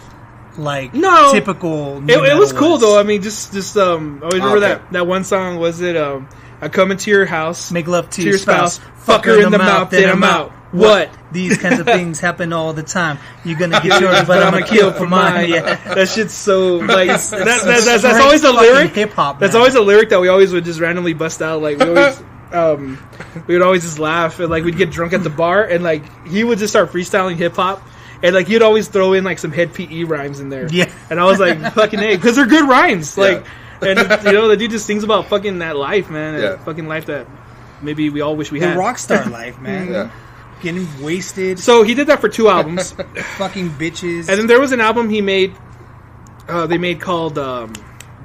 like No. typical. It was cool though. I mean, just I always remember okay. that one song. Was it I come into your house, Make love to your spouse, fuck her in the mouth, then I'm out. What? These kinds of things happen all the time. You're gonna get yours, but I'm gonna kill for mine. Yeah. That shit's so like that's always a lyric. Hip hop. That's always a lyric that we always would just randomly bust out. Like we always, we would always just laugh, and like we'd get drunk at the bar, and like he would just start freestyling hip hop, and like he'd always throw in like some Head PE rhymes in there. Yeah. And I was like, fucking A, because they're good rhymes. Like, Yeah. and you know, the dude just sings about fucking that life, man. Yeah. That fucking life that maybe we all wish we the had. rock star life, man. Yeah. Getting wasted, So he did that for 2 albums. fucking bitches. And then there was an album he made. They made called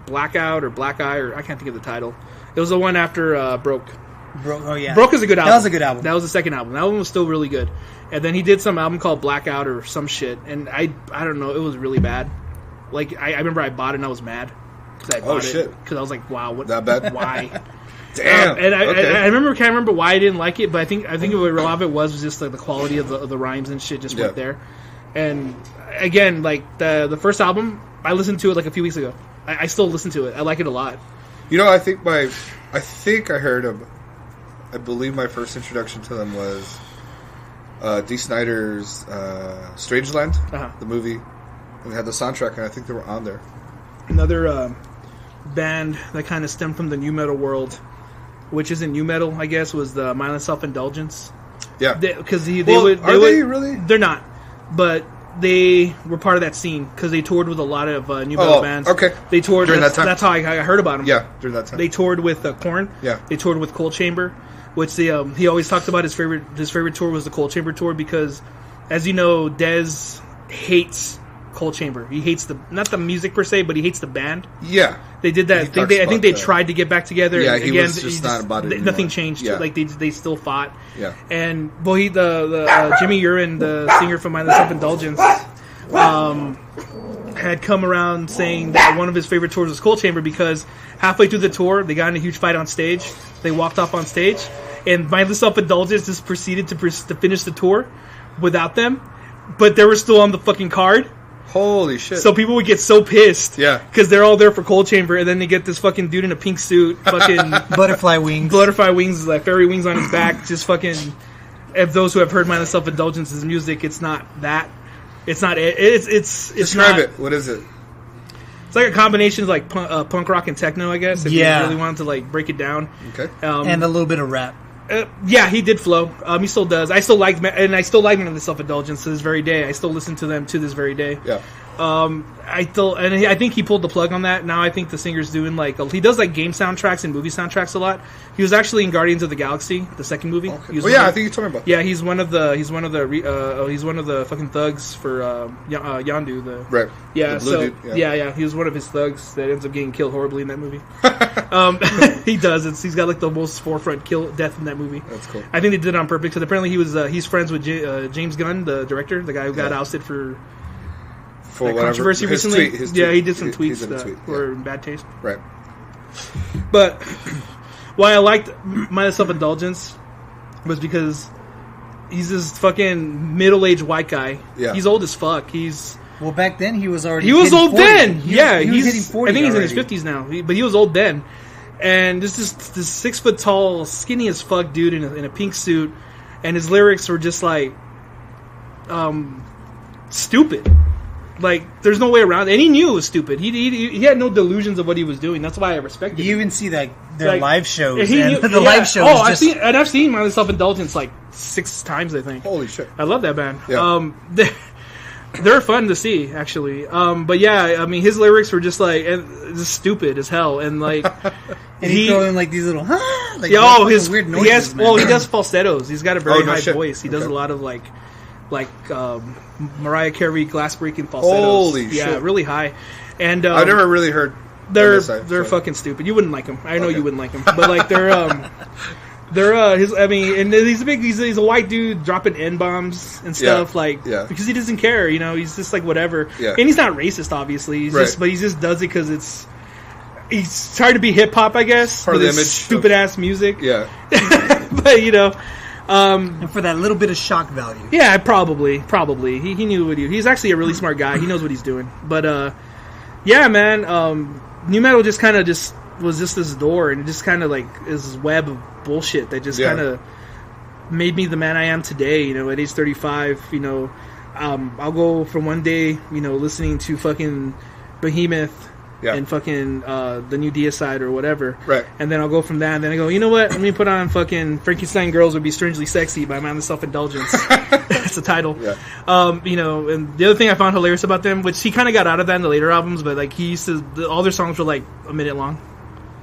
Blackout or Black Eye, or I can't think of the title. It was the one after Broke. Oh yeah, Broke is a good album. That was a good album. That was the second album. That one was still really good. And then he did some album called Blackout or some shit. And I don't know. It was really bad. Like I remember I bought it and I was mad because I bought shit. it because I was like, wow, what? That bad? Why? Damn. And Okay. I can't remember why I didn't like it, but I think a lot of it was just like the quality of the rhymes and shit just Yeah. went there. And again, like the first album, I listened to it like a few weeks ago. I still listen to it. I like it a lot. You know, I think I heard of. I believe my first introduction to them was Dee Snider's Strangeland, Uh-huh. the movie. And they had the soundtrack, and I think they were on there. Another band that kind of stemmed from the nu metal world, which isn't nu metal, I guess, was the Mindless Self-Indulgence. Yeah. Because they Well, would. are they really? They're not, but they were part of that scene because they toured with a lot of nu metal bands. Okay. They toured During that's, that time. That's how I heard about them. Yeah, during that time. They toured with Korn. Yeah. They toured with Cold Chamber, which he always talked about his favorite tour was the Cold Chamber tour because, as you know, Dez hates Cold Chamber. He hates not the music per se, but he hates the band. Yeah. They did that. I think they that. tried to get back together. Yeah, and he again, was just not about it Nothing anymore. changed. Yeah. Like they still fought. Yeah. And the Jimmy Urine, the singer from Mindless Self-Indulgence, had come around saying that one of his favorite tours was Cold Chamber because halfway through the tour they got in a huge fight on stage. They walked off on stage, and Mindless Self-Indulgence just proceeded to finish the tour without them, but they were still on the fucking card. Holy shit. So people would get so pissed, Yeah. because they're all there for Cold Chamber, and then they get this fucking dude in a pink suit, fucking Butterfly wings. butterfly wings, like fairy wings on his back, just fucking. If those who have heard Mindless Self-Indulgence's music, it's not that. It's not it. It's Describe not, it. What is it? It's like a combination of like punk rock and techno, I guess. If Yeah. you really wanted to like break it down. Okay. And a little bit of rap. Yeah, he did flow. He still does. I still like Mindless Self-Indulgence to this very day. I still listen to them to this very day. Yeah. I think he pulled the plug on that. Now I think the singer's doing he does like game soundtracks and movie soundtracks a lot. He was actually in Guardians of the Galaxy, the second movie. Okay. He was Oh yeah, I think you told me about that. yeah, he's one of the fucking thugs for Yondu. The Right. yeah, The blue so dude, yeah, he was one of his thugs that ends up getting killed horribly in that movie. He does. He's got like the most forefront death in that movie. That's cool. I think they did it on purpose because apparently he's friends with James Gunn, the director, the guy who got ousted for that controversy His recently. tweet, yeah, he did some he's tweets in a that tweet, yeah. were in bad taste. Right. But why I liked Mindless Self-Indulgence was because he's this fucking middle-aged white guy. Yeah. He's old as fuck. Well, back then he was already. He was hitting old 40. then. He Yeah, was hitting 40. I think he's in his already. 50s now, but he was old then. And this 6 foot tall, skinny as fuck dude in a pink suit, and his lyrics were just like, stupid. Like, there's no way around it. And he knew it was stupid. He had no delusions of what he was doing. That's why I respected him. You even see that their Like, live shows. he And knew- the live shows. Oh, just, I've seen My Self-Indulgence like 6 times, I think. Holy shit. I love that band. Yeah. They're fun to see, actually. But yeah, I mean, his lyrics were just like just stupid as hell, and like and he throw in like these little like his weird noises. he has man. he does falsettos. He's got a very no high shit. voice. He does Okay. a lot of like Mariah Carey glass breaking falsettos. Holy yeah, shit. really high. And I've never really heard. they're on this side, they're so. fucking stupid. You wouldn't like them. I know Okay. you wouldn't like them, but like they're his. I mean, and he's a white dude dropping N bombs and stuff because he doesn't care. You know, he's just like whatever. Yeah. And he's not racist, obviously. He's Right. but he just does it because he's trying to be hip hop, I guess. Part of with the his image stupid ass music. Yeah. But you know. And for that little bit of shock value. Yeah, probably. He knew what he's actually a really smart guy. He knows what he's doing. But yeah, man, Nu-Metal just kind of was just this door, and it just kind of like is this web of bullshit that just kind of made me the man I am today. You know, at age 35, you know, I'll go from one day, you know, listening to fucking Behemoth. Yeah. And fucking the new Deicide or whatever. Right. And then I'll go from that, and then I go, you know what? Let me put on fucking Frankenstein Girls Would Be Strangely Sexy by Mindless Self-Indulgence. That's the title. Yeah. You know, and the other thing I found hilarious about them, which he kind of got out of that in the later albums, but like he used to, all their songs were like a minute long.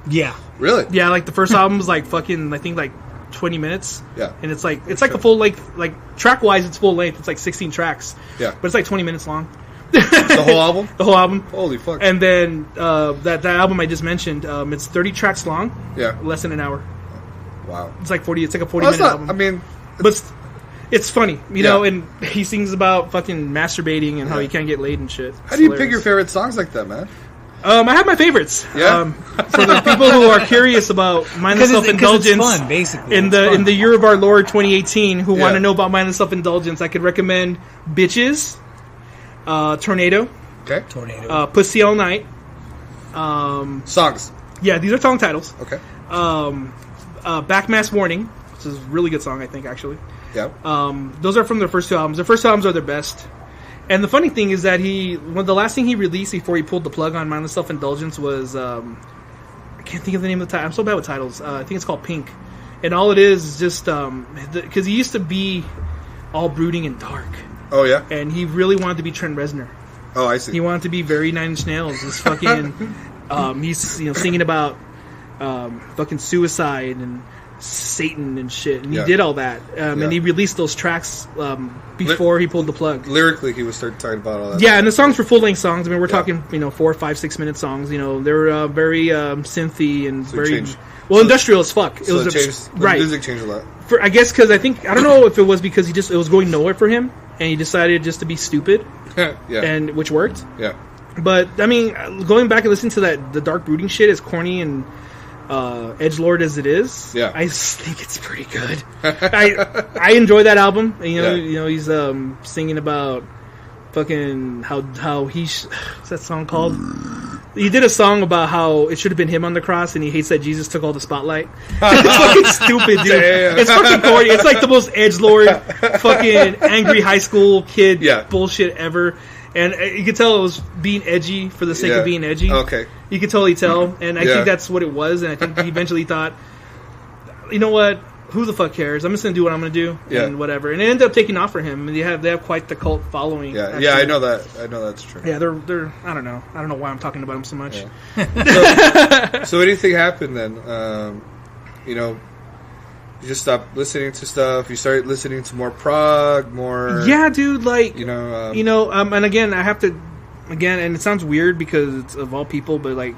Yeah. Really? Yeah, like the first album was like fucking, I think like 20 minutes. Yeah. And it's like a full length, like track-wise it's full length. It's like 16 tracks. Yeah. But it's like 20 minutes long. The whole album? The whole album. Holy fuck. And then that album I just mentioned, it's 30 tracks long. Yeah. Less than an hour. Wow. It's like 40. It's like a 40 Well, that's minute not, album. I mean, But it's funny, you Yeah. know. And he sings about fucking masturbating and how Yeah. he can't get laid and shit. how do you pick your favorite songs like that, man? I have my favorites. Yeah? For the people who are curious about mindless Because self-indulgence, it's fun, basically. in It's the fun. in the year of our Lord 2018, who want Yeah. to know about mindless self-indulgence, I could recommend "Bitches," "Tornado," Okay. Tornado. "Pussy All Night." Songs. Yeah, these are song titles. Okay. "Backmass Warning," which is a really good song, I think, actually. Yeah. Those are from their first 2 albums. Their first 2 albums are their best. And the funny thing is that the last thing he released before he pulled the plug on Mindless Self-Indulgence was, I can't think of the name of the title. I'm so bad with titles. I think it's called Pink. And all it is just, because he used to be all brooding and dark. Oh, yeah? And he really wanted to be Trent Reznor. Oh, I see. He wanted to be very Nine Inch Nails. This fucking, he's singing about fucking suicide and Satan and shit, and he did all that, and he released those tracks before he pulled the plug. Lyrically, he was starting talking about all that. Yeah, and the songs were full-length songs. I mean, we're talking 4, 5, 6 minute songs. You know, they're very synthy and very changed. industrial as fuck. So it changed. The right. music changed a lot. I guess because I don't know if it was because it was going nowhere for him, and he decided just to be stupid, Yeah. and which worked. Yeah. But I mean, going back and listening to the dark brooding shit, as corny and edgelord as it is, Yeah. I think it's pretty good. I enjoy that album. And, you know, he's singing about fucking how what's that song called? He did a song about how it should have been him on the cross, and he hates that Jesus took all the spotlight. It's fucking stupid, dude. Damn. It's fucking corny. It's like the most edgelord, fucking angry high school kid bullshit ever. And you could tell it was being edgy for the sake of being edgy. Okay. You could totally tell, and I think that's what it was. And I think he eventually thought, you know what? Who the fuck cares? I'm just gonna do what I'm gonna do, and whatever. And it ended up taking off for him. And they have quite the cult following. Yeah, actually. yeah, I know that. I know that's true. Yeah, they're. I don't know why I'm talking about him so much. Yeah. So what do you think happened then? You know, you just stopped listening to stuff. You started listening to more prog, more. Yeah, dude. Like and again, I have to, and it sounds weird because it's of all people, but like,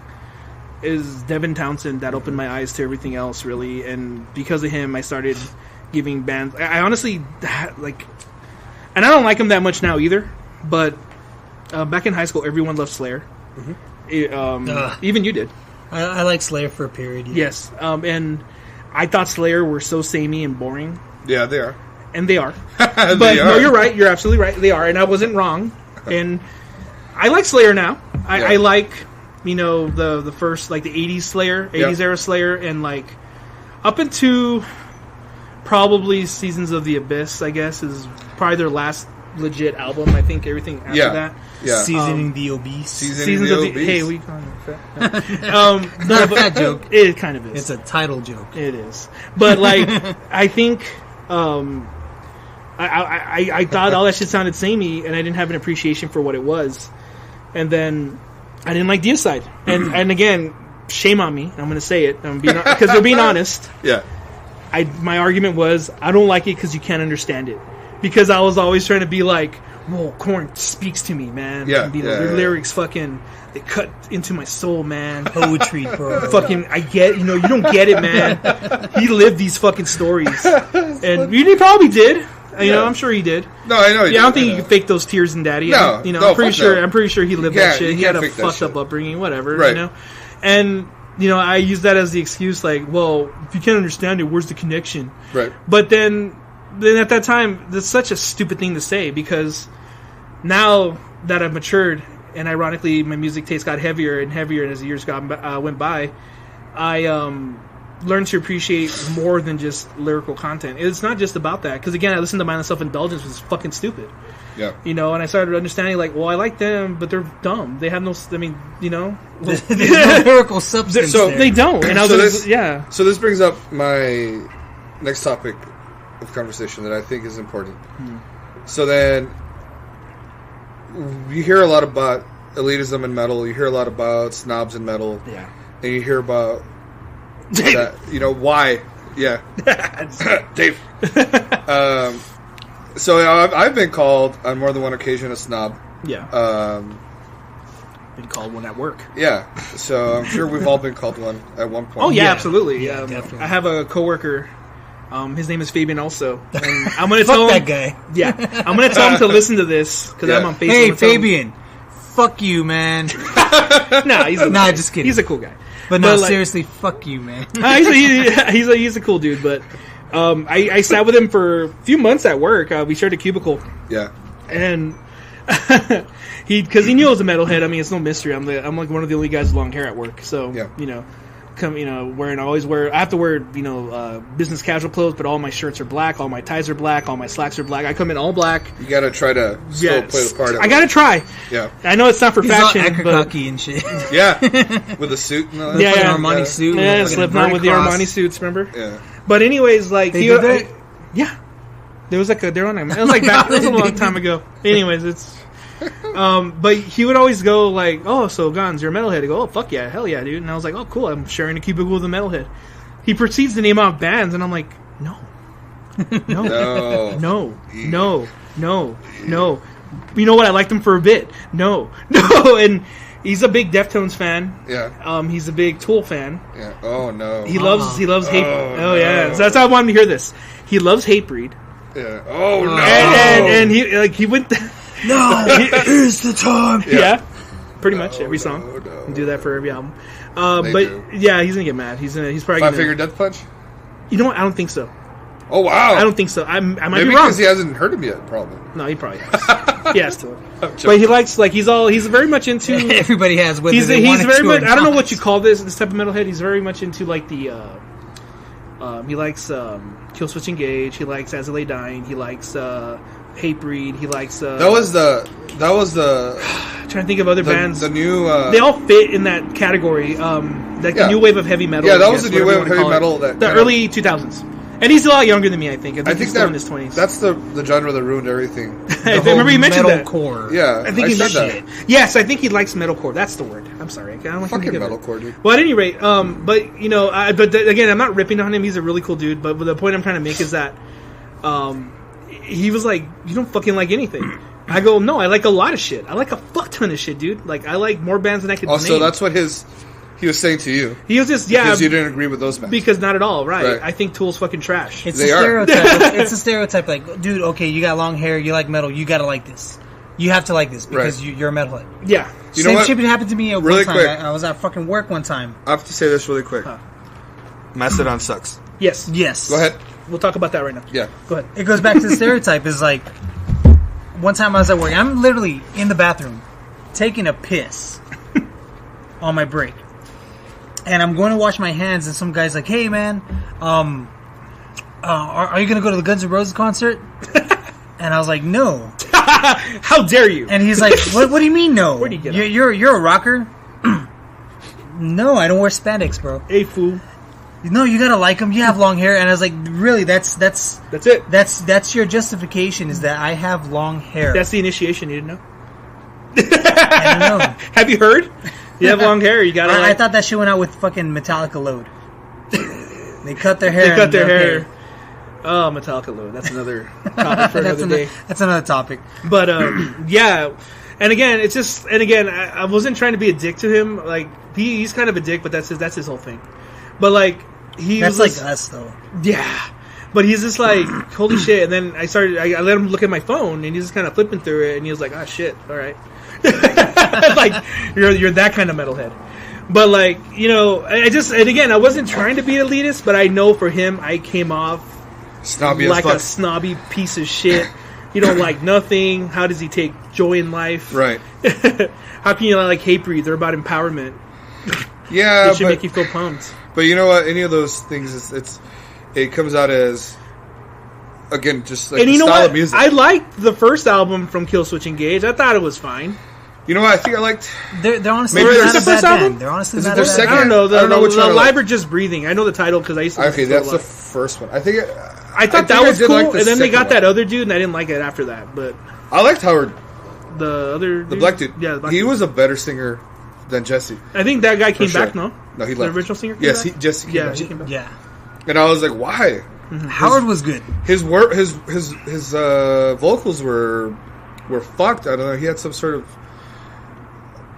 is Devin Townsend that opened my eyes to everything else, really, and because of him, I started giving bands. I honestly like, and I don't like him that much now either. But back in high school, everyone loved Slayer. Mm-hmm. Even you did. I like Slayer for a period. Yeah. Yes, and I thought Slayer were so samey and boring. Yeah, they are. And they are. But no, you're right. You're absolutely right. They are, and I wasn't wrong. And I like Slayer now. I like, the first, like, the 80s Slayer, 80s era Slayer, and, like, up into probably Seasons of the Abyss, I guess, is probably their last legit album. I think everything after that. Yeah. Seasoning the obese. Seasons of the Obese. hey, we call it fat. No, but Fat joke. it kind of is. It's a title joke. It is, but like I think I thought all that shit sounded samey, and I didn't have an appreciation for what it was, and then I didn't like Deicide, and again, shame on me. I'm going to say it because we're being honest. Yeah. My argument was I don't like it because you can't understand it, because I was always trying to be like, well, Korn speaks to me, man. Yeah, Their lyrics fucking they cut into my soul, man. Poetry, bro. Fucking, I get, you don't get it, man. He lived these fucking stories, and he probably did. I'm sure he did. No, I know. I don't think you can fake those tears in Daddy. No, I'm pretty sure. no. I'm pretty sure he lived that shit. He had a fucked up upbringing, whatever. Right. And I use that as the excuse, like, well, if you can't understand it, where's the connection? Right. But then at that time, that's such a stupid thing to say, because now that I've matured, and ironically, my music taste got heavier and heavier as the years went by, I learned to appreciate more than just lyrical content. It's not just about that, because again, I listened to Mindless Self-Indulgence, which is fucking stupid. Yeah. And I started understanding, like, well, I like them, but they're dumb. They have no, There's no lyrical substance there. They don't. And I was So this brings up my next topic of conversation that I think is important. So then, you hear a lot about elitism in metal. You hear a lot about snobs in metal. Yeah. And you hear about that, why? Yeah. Dave. So I've been called on more than one occasion a snob. Yeah. Been called one at work. Yeah. So I'm sure we've all been called one at one point. Oh yeah, absolutely. Yeah, definitely. I have a coworker. His name is Fabian also. And I'm gonna tell him that guy. Yeah. I'm gonna tell him to listen to this because I'm on Facebook. Hey, Fabian. Fuck you, man. Nah, just kidding. He's a cool guy. But no, seriously, fuck you, man. He's a cool dude, but I sat with him for a few months at work. We shared a cubicle. Yeah. And because he knew I was a metalhead. I mean, it's no mystery. I'm like one of the only guys with long hair at work. So I have to wear business casual clothes, but all my shirts are black, all my ties are black, all my slacks are black. I come in all black. You gotta try to still play the part. I gotta try. Yeah. I know it's not for fashion, all but and shit. Yeah. With a suit and all that. Yeah. Armani suit. Yeah, Slipknot with the Armani suits. Remember? Yeah. But anyways, like They did that? yeah, there was like they're on it. It was like back. It was a long time ago. Anyways, it's. But he would always go like, "Oh, so Gonz, you're a metalhead." I go, "Oh, fuck yeah, hell yeah, dude!" And I was like, "Oh, cool, I'm sharing a cubicle with a metalhead." He proceeds to name out bands, and I'm like, "No, no. You know what? I liked them for a bit. No." And he's a big Deftones fan. Yeah. He's a big Tool fan. Yeah. Oh no. He loves Hate. Oh, yeah. no. So that's how I wanted to hear this. He loves Hatebreed. Yeah. Oh no. And he went. No, here's the time. Yeah, pretty much every song. No. Do that for every album. They But do. yeah, he's gonna get mad. He's probably Five gonna. Finger Death Punch. You know what? I don't think so. Oh wow. I don't think so. I might Maybe be wrong. because he hasn't heard him yet. Probably. No, he probably has. He has to. But he likes he's very much into. Everybody has. Whether He's they want it very to much. or I don't know not. what you call this type of metalhead. He's very much into like the. He likes Kill Switch Engage. He likes As I Lay Dying. He likes Hatebreed. He likes. That was the. I'm trying to think of other bands. The new. They all fit in that category. The new wave of heavy metal. Yeah, that I was guess, the new whatever wave of you wanna heavy call metal. it. The early 2000s. And he's a lot younger than me, I think. I think he's still in his 20s. That's the genre that ruined everything. I remember you mentioned that. Metalcore. Yeah, I think he said mentioned that. it. Yes, I think he likes metalcore. That's the word. I'm sorry. I don't like Fucking think of it. metalcore, dude. Well, at any rate, again, I'm not ripping on him. He's a really cool dude. But the point I'm trying to make is that he was like, "You don't fucking like anything." I go, "No, I like a lot of shit. I like a fuck ton of shit, dude. Like, I like more bands than I could name." So that's what he was saying to you. He was just Because you didn't agree with those bands. Because not at all, right? Right. I think Tool's fucking trash. It's They a are. stereotype. It's a stereotype. Like, dude, okay, you got long hair, you like metal, you gotta like this. You have to like this because Right. you're a metalhead. Yeah. You know Same what? shit happened to me at Really one time. quick. I was at fucking work one time. I have to say this really quick. Mastodon sucks. Yes. Yes. Go ahead. We'll talk about that right now. Yeah. Go ahead. It goes back to the stereotype. Is like, one time I was at work. I'm literally in the bathroom taking a piss on my break. And I'm going to wash my hands, and some guy's like, "Hey, man, are you going to go to the Guns N' Roses concert?" And I was like, "No." How dare you? And he's like, what do you mean no? Where do you get you're a rocker? No, I don't wear spandex, bro. Hey, fool. No, you gotta like them. You have long hair. And I was like, really? That's it. That's your justification, is that I have long hair. That's the initiation, you didn't know? I don't know. Have you heard? You have long hair, you gotta I thought that shit went out with fucking Metallica Load. They cut their hair. They cut their hair. Oh, Metallica Load. That's another topic for another day. That's another topic. But, yeah. And again, it's just... And again, I wasn't trying to be a dick to him. Like, he's kind of a dick, but that's his whole thing. But, like, that's like us, though. Yeah. But he's just like, holy shit. And then I let him look at my phone, and he's just kind of flipping through it, and he was like, shit, all right. Like, you're that kind of metalhead. But, like, you know, and again, I wasn't trying to be elitist, but I know for him, I came off snobby like as fuck. A snobby piece of shit. You don't like nothing. How does he take joy in life? Right. How can you not like hate breed? They're about empowerment. Yeah, it should make you feel pumped. But you know what? Any of those things, it comes out as, again, just like and the you know style what? of music. I liked the first album from Killswitch Engage. I thought it was fine. You know what? I think I liked. They're honestly Maybe not there's a the bad first album? band. They're honestly Is it not their a bad second? I don't know. I don't know which the one I Live like. or Just Breathing. I know the title because I used to listen Okay, to it a that's lot. the first one. I think. I thought that think was did cool, like the and then they second got one. that other dude, and I didn't like it after that. But I liked Howard, the other the dude, black dude. yeah, the black he dude. was a better singer than Jesse. I think that guy came sure. back. No, No, he the left. original singer. Came Yes, back? Jesse came Yeah, back. he came back. Yeah. And I was like, why? Howard was good. His work, his vocals were fucked. I don't know. He had some sort of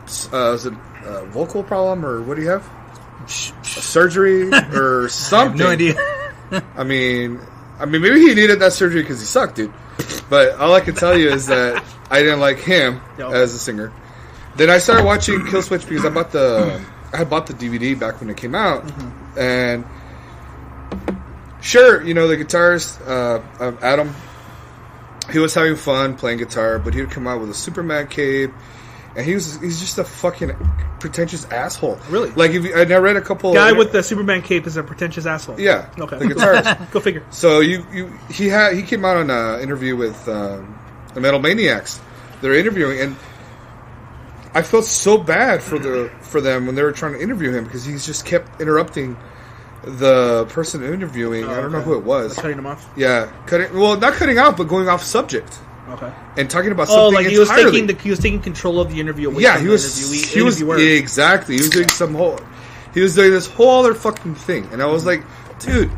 is it a vocal problem, or what do you have? Surgery or something? No idea. I mean, maybe he needed that surgery because he sucked, dude. But all I can tell you is that I didn't like him as a singer. Then I started watching Killswitch because I had bought the DVD back when it came out, and sure, you know, the guitarist Adam, he was having fun playing guitar, but he would come out with a Superman cape, and he's just a fucking pretentious asshole. Really? Like, I read a couple. Guy with the Superman cape is a pretentious asshole. Yeah. Okay. The guitarist. Go figure. So he came out on an interview with the Metal Maniacs. They're interviewing, and I felt so bad for them when they were trying to interview him because he's just kept interrupting the person interviewing. I don't know who it was. Like cutting him off. Yeah, not cutting out, but going off subject. Okay. And talking about something like he entirely. was taking control of the interview. Away Yeah, from he the was interviewer. exactly. He was doing he was doing this whole other fucking thing, and I was like, dude,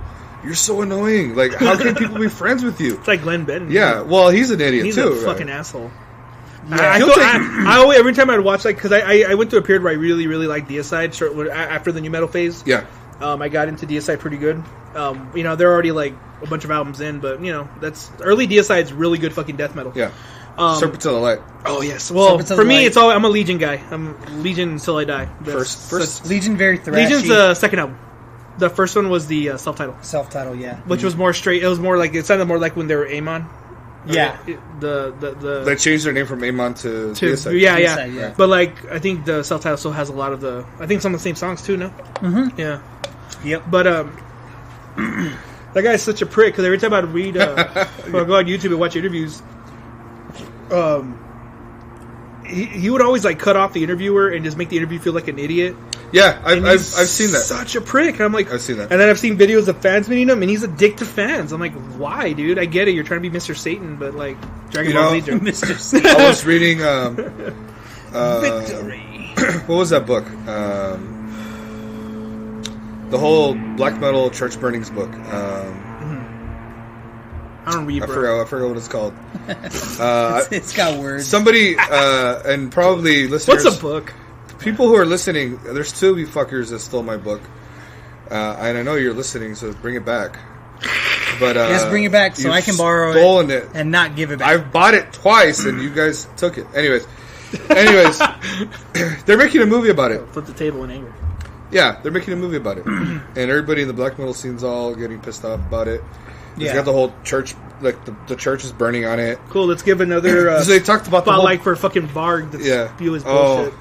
you're so annoying. Like, how can people be friends with you? It's like Glenn Benton. Yeah, well, he's an idiot He's too. a fucking asshole. Yeah, I always, every time I'd watch, like, because I went through a period where I really, really liked Deicide after the Nu Metal phase. Yeah. I got into Deicide pretty good. You know, they're already like a bunch of albums in, but you know, that's early Deicide's really good fucking death metal. Yeah. Serpent to the Light. Oh yes. Well, Serpent to for the me, Light. I'm a Legion guy. I'm Legion until I die. First. Legion very thrashy. Legion's the second album. The first one was the self-title, self-title, yeah. which was more straight. It was more like, it sounded more like when they were Amon. Yeah. They changed their name from Amon to Deicide. Yeah. Yeah. But like, I think the self-title still has a lot of I think some of the same songs too. No. Mm-hmm. Yeah. Yep. But that guy's such a prick because every time I'd read, or go on YouTube and watch interviews, he would always like cut off the interviewer and just make the interview feel like an idiot. Yeah, I've He's seen that. Such a prick. I'm like, I've seen that. And then I've seen videos of fans meeting him, and he's a dick to fans. I'm like, why, dude? I get it. You're trying to be Mr. Satan, but like, Dragon Ball Z joke. Mr. Satan. I was reading. Victory. What was that book? The whole black metal church burnings book. I don't read. I forgot what it's called. It's got words. Somebody and probably listeners. What's a book? People who are listening, there's two of you fuckers that stole my book, and I know you're listening, so bring it back. But yes, bring it back so you've I can borrow stolen it and not give it back. I've bought it twice, and you guys took it. Anyways, they're making a movie about it. Flip the table in anger. Yeah, they're making a movie about it, and everybody in the black metal scene's all getting pissed off about it. It's got the whole church, like the church is burning on it. Cool. Let's give another So they talked about the whole, spotlight for fucking Varg to spew his bullshit.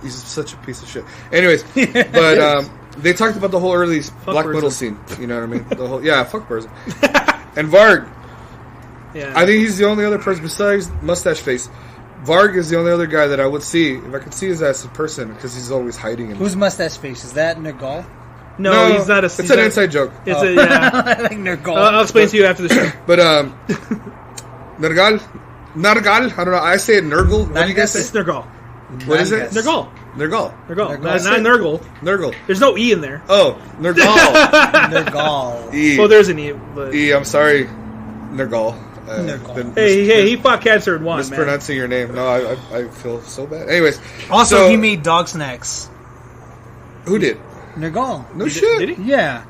He's such a piece of shit. Anyways, but they talked about the whole early black metal scene. You know what I mean? The whole fuck person. And Varg, Yeah. I think he's the only other person besides Mustache Face. Varg is the only other guy that I would see if I could see his ass in person because he's always hiding. Who's Mustache Face? Is that Nergal? No, he's not a. It's an inside joke. It's a yeah. I like Nergal. I'll explain to you after the show. But Nergal, I don't know. I say it Nurgle. What do you guys say? It's Nergal. What is it? Nergal. Nergal. Not Nurgle. Nurgle. There's no E in there. Oh, Nergal. Nergal. E. Well, there's an E. But... E. I'm sorry, Nergal. Nergal. Hey, he fought cancer in one. Mispronouncing your name. No, I feel so bad. Anyways, Also, so, he made dog snacks. Who did? Nergal. No shit. Did he? Yeah.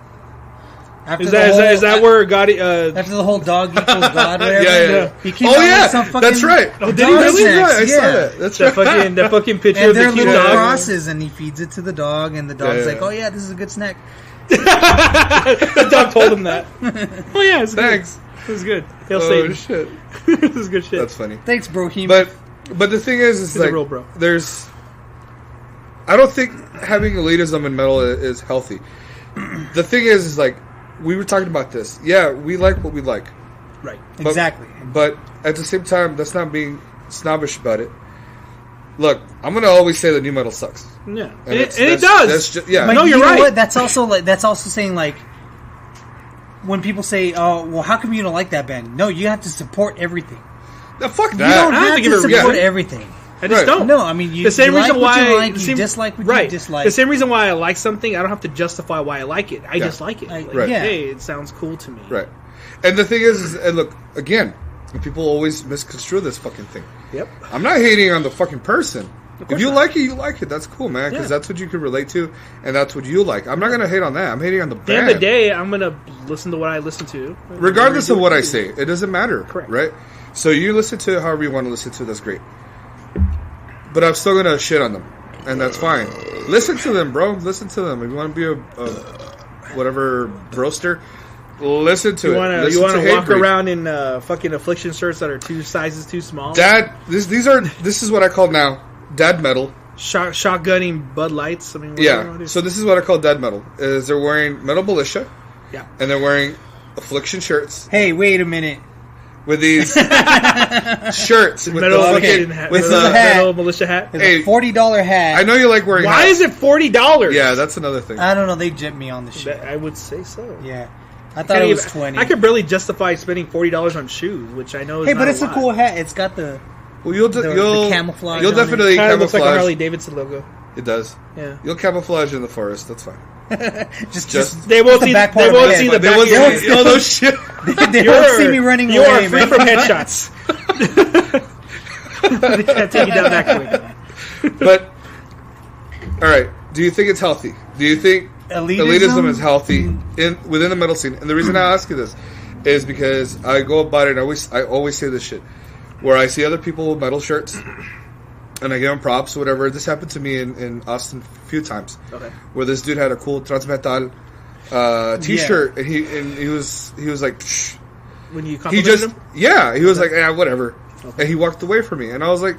After Is that where God? After the whole dog equals God, whatever. Yeah. He came out with some fucking That's right. Oh, did he really? snacks, I saw that. That's right. That fucking picture And of they're the cute little dog. crosses, and he feeds it to the dog, and the dog's Yeah. like, "Oh yeah, this is a good snack." The dog told him that. Oh yeah, it's Thanks. good. It was good. Hail Oh Satan. shit. This is good shit. That's funny. Thanks, bro. But the thing is He's like a real bro. there's. I don't think having elitism in metal is healthy. The thing is like we were talking about this. Yeah, we like what we like. Right. But, Exactly. But at the same time, that's not being snobbish about it. Look, I'm gonna always say that new metal sucks. Yeah. And it's- it that's does. just, yeah. But No, you you're know right. What? That's also saying like when people say, "Oh, well, how come you don't like that band?" No, you have to support everything. No, fuck You that. don't I don't have think to give a support reason. everything. I just Right. don't. No, I mean you. The same you reason like what why you like, the you same- dislike what right. you dislike. The same reason why I like something, I don't have to justify why I like it. I just like it. Like, Like, Right. yeah. Hey, it sounds cool to me. Right. And the thing is, and look, again, people always misconstrue this fucking thing. Yep. I'm not hating on the fucking person. If course you not. like it, you like it. That's cool, man, because Yeah. that's what you can relate to, and that's what you like. I'm not going to hate on that. I'm hating on the At the end band. of the day, I'm gonna listen to what I listen to, Regardless of what I do. say, it doesn't matter. Correct. Right? So you listen to it however you want to listen to it. That's great. But I'm still going to shit on them, and that's fine. Listen to them, bro. Listen to them. If you want to be a whatever broaster, listen to You it. want to Listen to walk Hatebreed. around in fucking affliction shirts that are 2 sizes too small, Dad, this is what I call now dad metal. shotgunning Bud Lights. I mean, what do you Yeah. wanna do? So this is what I call dad metal. Is they're wearing metal militia yeah. and they're wearing affliction shirts Hey, wait a minute. with these shirts with Metal, the militia fucking hat, with This is a the. hat. metal militia hat. It's Hey, a $40 hat. I know you like wearing. Why hats. is it $40? Yeah, that's another thing. I don't know. They gypped me on the shit. I would say so. Yeah, I thought it was 20. I could barely justify spending $40 on shoes, which I know is Hey, not but it's a lot. cool hat. It's got the Well, you'll the camouflage You'll on it. definitely Kind of looks like a camouflage. Harley Davidson logo. It does. Yeah. You'll camouflage in the forest. That's fine. just They won't the see. back They part of won't my see head. the They back won't of your see head. all those shit. they won't see me running You away, are free man. from headshots. They can't take you down that quick. But all right, do you think it's healthy? Do you think elitism is healthy within the metal scene? And the reason I ask you this is because I go about it. And I always say this shit where I see other people with metal shirts, and I give them props, whatever. This happened to me in Austin a few times, Okay. where this dude had a cool Transmetal T-shirt, and he was like, Psh. When you He complimented just him, he was like, yeah, whatever, and he walked away from me, and I was like,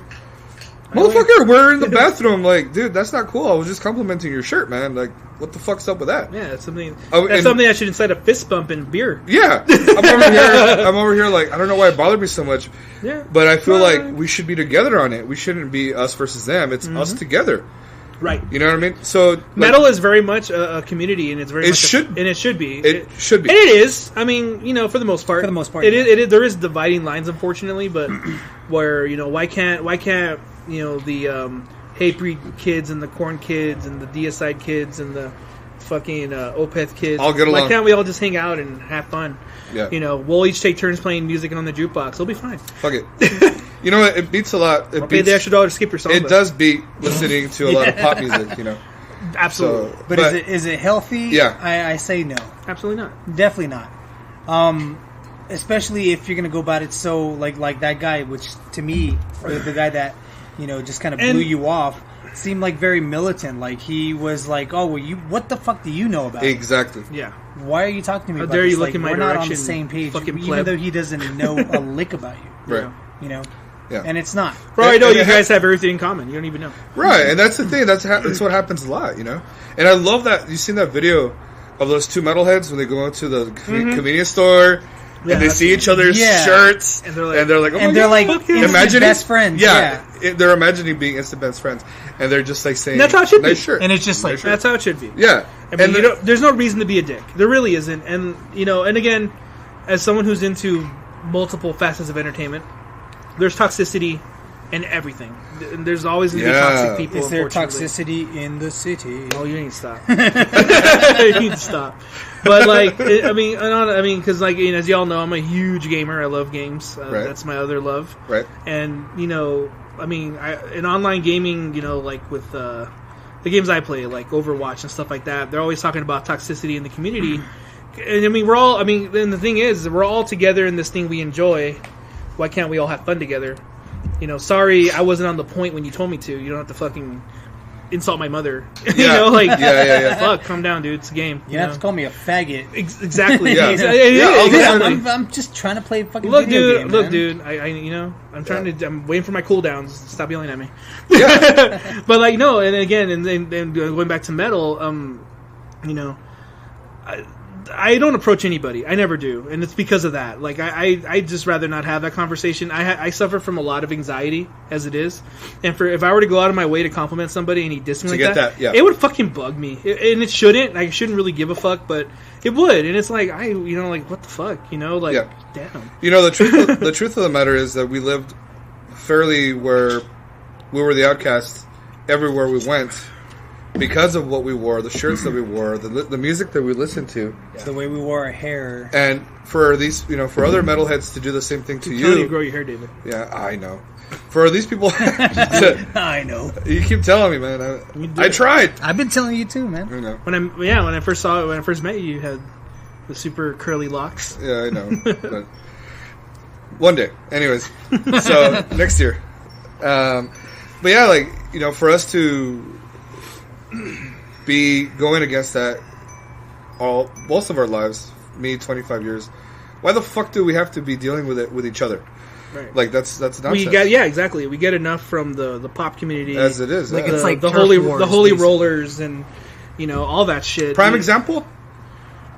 motherfucker, we're in the bathroom, like, dude, that's not cool. I was just complimenting your shirt, man. Like, what the fuck's up with that? yeah, it's something. Oh, That's and- something that should incite a fist bump in beer. Yeah, I'm over here like, I don't know why it bothered me so much, Yeah, but I feel like we should be together on it. We shouldn't be us versus them. It's us together. right. You know what I mean? So like, Metal is very much a community, and it's very It much should- and it should be. it should be. And it is. I mean, for the most part. For the most part, It yeah. is. It is. There is dividing lines, unfortunately, but where why can't the Hatebreed kids and the Corn kids and the Deicide kids and the fucking Opeth kids All get Why along. can't we all just hang out and have fun? Yeah. We'll each take turns playing music on the jukebox. It'll be fine. Fuck it. You know what? It beats a lot. It I'll pay the beats. extra dollar to skip your song. It but- does beat listening to a lot of pop music. Absolutely. So, But is it healthy? Yeah. I say no. Absolutely not. Definitely not. Especially if you're gonna go about it so like that guy, which to me, the guy that just kind of blew you off, seemed like very militant. Like he was like, "Oh, well, what the fuck do you know about it? exactly. Yeah. Why are you talking to me How about dare this? you look Like, in my we're not on direction, the same page, fucking even pleb." though he doesn't know a lick about you. Right. Yeah, and it's not. For all I know, And you it guys have everything in common. You don't even know. Right, and that's the thing. That's what happens a lot, And I love that you've seen that video of those two metalheads when they go into the convenience store Yeah, and they see each other's shirts, and they're like, and they're like instant best friends. Yeah, they're imagining being instant best friends, and they're just like saying, that's how it should be. Nice shirt. And it's just like that's how it should be. Yeah, I mean, there's no reason to be a dick. There really isn't. And and again, as someone who's into multiple facets of entertainment, there's toxicity in everything. There's always going to be toxic people. Is there toxicity in the city? Oh, you need to stop. You need to stop. But because as y'all know, I'm a huge gamer. I love games. Right. That's my other love. Right. And in online gaming, like with the games I play, like Overwatch and stuff like that, they're always talking about toxicity in the community. And and the thing is, we're all together in this thing we enjoy. Why can't we all have fun together? Sorry, I wasn't on the point when you told me to. You don't have to fucking insult my mother. Yeah. Fuck, calm down, dude. It's a game. You have to call me a faggot. Exactly. Yeah. I'm just trying to play fucking video game, Look, dude. I'm trying to. I'm waiting for my cooldowns. Stop yelling at me. Yeah. But and again, and going back to metal, I don't approach anybody. I never do, and it's because of that. Like I just rather not have that conversation. I suffer from a lot of anxiety as it is, and if I were to go out of my way to compliment somebody and he dissed me like that, it would fucking bug me. And it shouldn't. I shouldn't really give a fuck, but it would. And it's like what the fuck, damn. The truth of the matter is that we lived fairly where we were the outcasts everywhere we went. Because of what we wore, the shirts that we wore, the music that we listened to, the way we wore our hair, and for these, for other metalheads to do the same thing to you, you grow your hair, David. Yeah, I know. For these people, I know. You keep telling me, man. I tried. I've been telling you too, man. I know. When I first met you, you had the super curly locks. Yeah, I know. But one day, anyways. So next year, but yeah, for us to be going against that most of our lives, me 25 years, why the fuck do we have to be dealing with it with each other? Right. Like that's nonsense. Exactly. We get enough from the pop community as it is. It's like the holy rollers and all that shit. Prime example,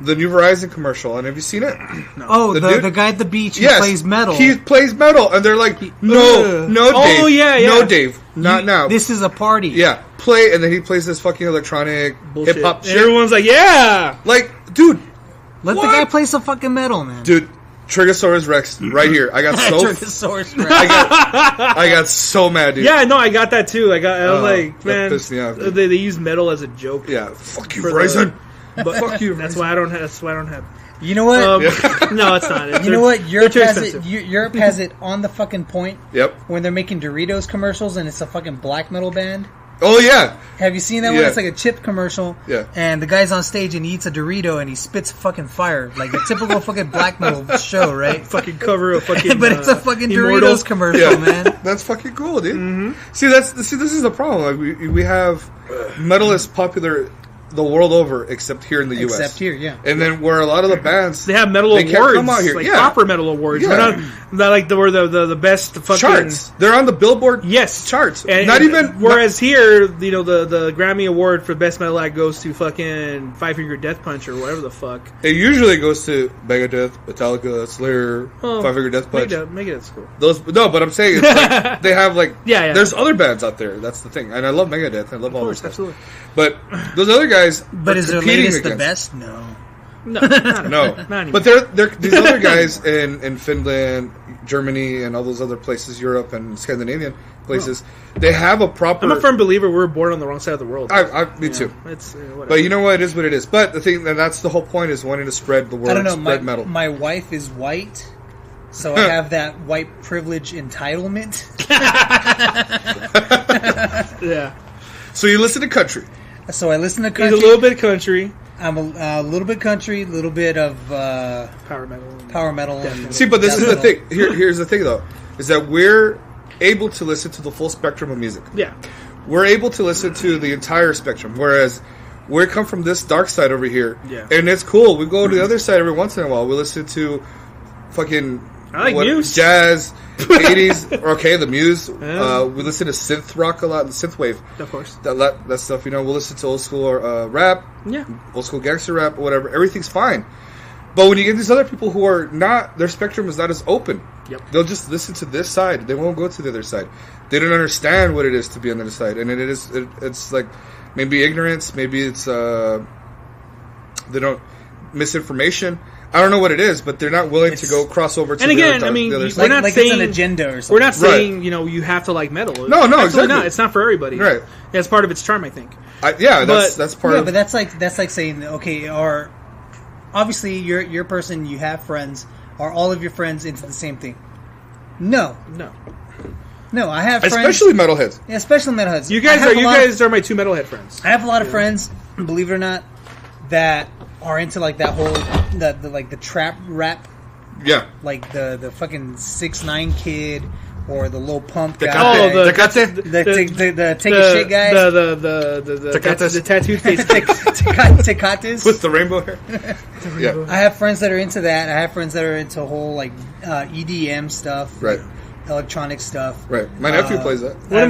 the new Verizon commercial. And have you seen it? No. Oh, the guy at the beach who plays metal. He plays metal, and they're like, no, Dave. Oh yeah. No, Dave. Not now. This is a party. Yeah. Play, and then he plays this fucking electronic hip hop shit. And everyone's like, yeah. Like, dude. Let the guy play some fucking metal, man. Dude, Trigosaurus Rex, right here. I got so Trigosaurus Rex. I got so mad, dude. Yeah, no, I got that too. I was like, man, that pissed me off, they use metal as a joke. Yeah, fuck you, Verizon. But fuck you. That's why I don't have. You know what? No, it's not. You know what? Europe has it. Europe has it on the fucking point. Yep. When they're making Doritos commercials and it's a fucking black metal band. Oh yeah. Have you seen that one? It's like a chip commercial. Yeah. And the guy's on stage and he eats a Dorito and he spits fucking fire, like a typical fucking black metal show, right? Fucking cover of fucking. But it's a fucking Immortal. Doritos commercial, man. That's fucking cool, dude. Mm-hmm. See, this is the problem. Like we have metal is popular the world over, except here in the U.S. Except here, yeah. And then where a lot of the bands they have metal awards, come out here. Like proper metal awards. Yeah. Not like the best fucking charts. They're on the Billboard charts. And, not even. Whereas here, the Grammy Award for best metal act goes to fucking Five Finger Death Punch or whatever the fuck. It usually goes to Megadeth, Metallica, Slayer, Five Finger Death Punch. Megadeth's cool. But I'm saying it's like, they have like there's other bands out there. That's the thing, and I love Megadeth. I love all this stuff. Absolutely. But those other guys. But is their latest the best? No. No. Not anymore. But they're these other guys in Finland, Germany, and all those other places, Europe and Scandinavian places. They have a proper. I'm a firm believer we're born on the wrong side of the world. Me too. It's whatever. But you know what? It is what it is. But the thing, and that's the whole point, is wanting to spread the word. I don't know. Spread metal. My wife is white, so I have that white privilege entitlement. Yeah. So you listen to country. So I listen to country. He's a little bit country. I'm a little bit country, a little bit of power metal. Power metal. See, but this is the thing. Here's the thing, though, is that we're able to listen to the full spectrum of music. Yeah. We're able to listen to the entire spectrum, whereas we come from this dark side over here. Yeah. And it's cool. We go to the other side every once in a while. We listen to fucking Muse. Jazz, 80s. Okay, the Muse. Yeah. We listen to synth rock a lot, and synth wave. Of course. That stuff, we'll listen to old school rap. Yeah. Old school gangster rap or whatever. Everything's fine. But when you get these other people who are not, their spectrum is not as open. Yep. They'll just listen to this side. They won't go to the other side. They don't understand what it is to be on the other side. And it's like maybe ignorance, maybe it's they don't misinformation. I don't know what it is, but they're not willing to go cross over to and the again, other, I mean, the other we're side. not like saying it's an agenda or something. We're not saying you have to like metal. No, Absolutely exactly. not. It's not for everybody. Right. That's part of its charm, I think. That's part of. But that's like saying, okay, or obviously your person, you have friends. Are all of your friends into the same thing? No, I have friends, Especially metalheads. Yeah, especially metalheads. You guys are my two metalhead friends. I have a lot of friends, believe it or not, that are into like that whole the trap rap. Yeah. Like the fucking 6ix9ine kid or the Lil Pump guy. The take a shit guy. The tattooed face. Tecates. With the rainbow hair. Yeah. I have friends that are into that. I have friends that are into whole like EDM stuff. Right. Electronic stuff. Right. My nephew plays that. One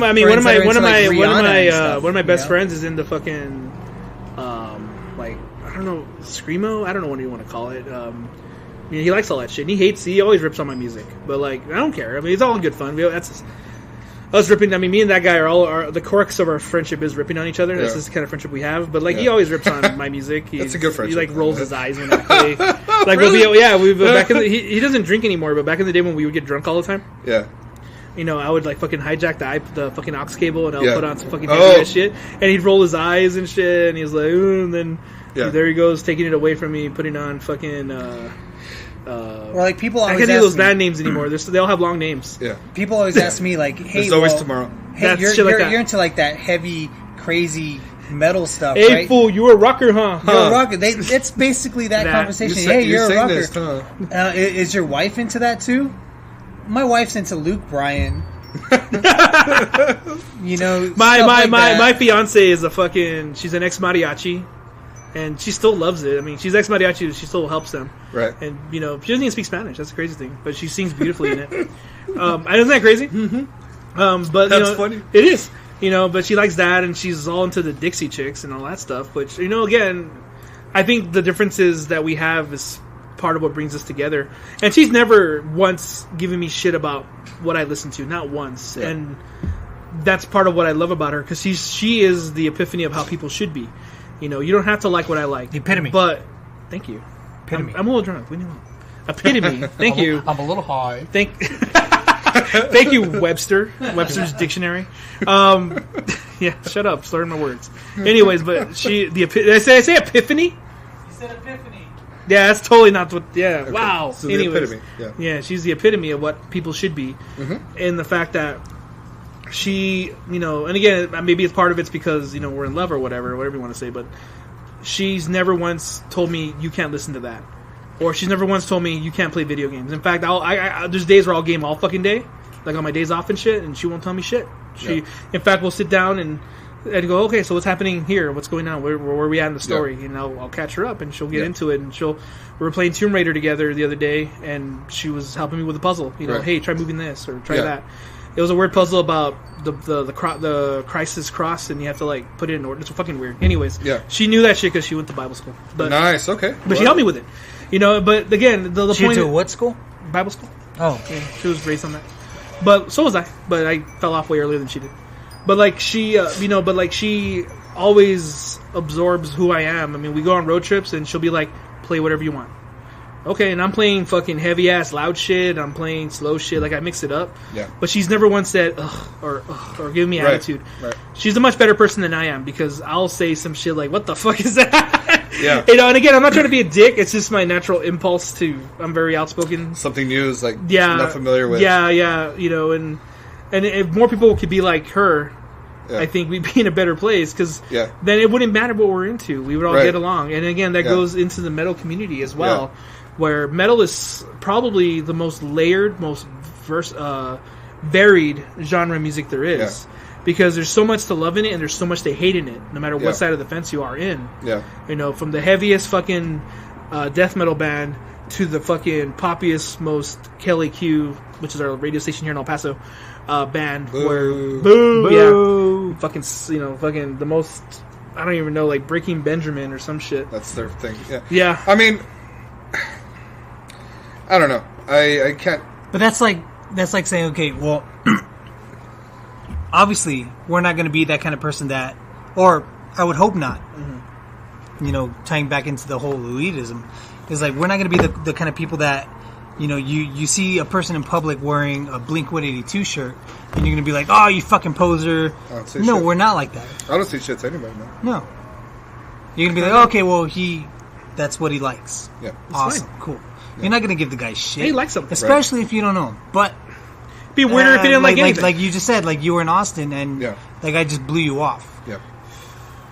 of my best friends is in the fucking like I don't know, screamo. I don't know what you want to call it. He likes all that shit. And he always rips on my music, but like I don't care. I mean, it's all in good fun. That's us ripping. I mean, me and that guy are the crux of our friendship is ripping on each other. That's just the kind of friendship we have. But like he always rips on my music. That's a good friendship. He like rolls his eyes when I play. Like really? Back in he doesn't drink anymore, but back in the day when we would get drunk all the time. Yeah. I would like fucking hijack the fucking aux cable and I'll put on some fucking heavy shit, and he'd roll his eyes and shit, and he's like, ooh, and then there he goes taking it away from me, putting on fucking. Or like people always I can't do those band names anymore. They all have long names. Yeah. People always ask me like, "Hey, there's always tomorrow." Hey, you're into like that heavy, crazy metal stuff, hey, right? Fool, you a rocker, huh? You're a rocker. It's basically that conversation. You're a rocker. This, huh? Is your wife into that too? My wife's into Luke Bryan. My fiance is she's an ex mariachi. And she still loves it. I mean, she's ex-mariachi. She still helps them. Right. And, she doesn't even speak Spanish. That's the crazy thing. But she sings beautifully in it. Isn't that crazy? Mm-hmm. But, that's funny. It is. But she likes that, and she's all into the Dixie Chicks and all that stuff. Which, again, I think the differences that we have is part of what brings us together. And she's never once given me shit about what I listen to. Not once. Yeah. And that's part of what I love about her. Because she is the epiphany of how people should be. You don't have to like what I like. The epitome. But, thank you. Epitome. I'm a little drunk. What do you want? Epitome. Thank you. I'm a little high. Thank you, Webster's Dictionary. Yeah, shut up. Slurring my words. Anyways, but did I say epiphany? You said epiphany. Yeah, that's totally not what. Yeah, okay. wow. So anyways, the epitome. Yeah, she's the epitome of what people should be. Mm-hmm. And the fact that she, and again, maybe it's part of it's because, we're in love or whatever you want to say, but she's never once told me you can't listen to that. Or she's never once told me you can't play video games. In fact, there's days where I'll game all fucking day, like on my days off and shit, and she won't tell me shit. In fact, we'll sit down and go, okay, so what's happening here? What's going on? Where are we at in the story? Yeah. I'll catch her up, and she'll get into it, and we were playing Tomb Raider together the other day, and she was helping me with the puzzle. Right. Hey, try moving this, or try that. It was a weird puzzle about the Crisis Cross, and you have to like put it in order. It's fucking weird. Anyways, she knew that shit because she went to Bible school. But, nice, okay. But she helped me with it. But again, the she point. She went to what school? Bible school. Oh, yeah, she was raised on that. But so was I. But I fell off way earlier than she did. But like she, she always absorbs who I am. I mean, we go on road trips, and she'll be like, "Play whatever you want." Okay, and I'm playing fucking heavy ass loud shit. I'm playing slow shit. Like I mix it up. Yeah. But she's never once said ugh or give me attitude. Right. She's a much better person than I am because I'll say some shit like, "What the fuck is that?" Yeah. And again, I'm not trying to be a dick. It's just my natural impulse to. I'm very outspoken. Something new is like I'm not familiar with. Yeah. And if more people could be like her. Yeah. I think we'd be in a better place because then it wouldn't matter what we're into. We would all get along. And again, that goes into the metal community as well, where metal is probably the most layered, most varied genre of music there is. Because there's so much to love in it and there's so much to hate in it, no matter what side of the fence you are in. Yeah. From the heaviest fucking death metal band to the fucking poppiest, most KLAQ, which is our radio station here in El Paso, band where fucking the most, I don't even know, like Breaking Benjamin or some shit. That's their thing. Yeah. I mean, I don't know. I can't. But that's like saying, okay, well, obviously we're not going to be that kind of person that, or I would hope not. Mm-hmm. You know, tying back into the whole elitism, is like we're not going to be the kind of people that, you know, you see a person in public wearing a Blink-182 shirt, and you're going to be like, oh, you fucking poser. No, we're not like that. I don't say shit to anybody, man. No. You're going to be like, okay, well, that's what he likes. Yeah. Awesome. Cool. You're not going to give the guy shit. He likes something. Especially if you don't know him. But it'd be weirder if he didn't like anything. Like you just said, like you were in Austin and like I just blew you off. Yeah.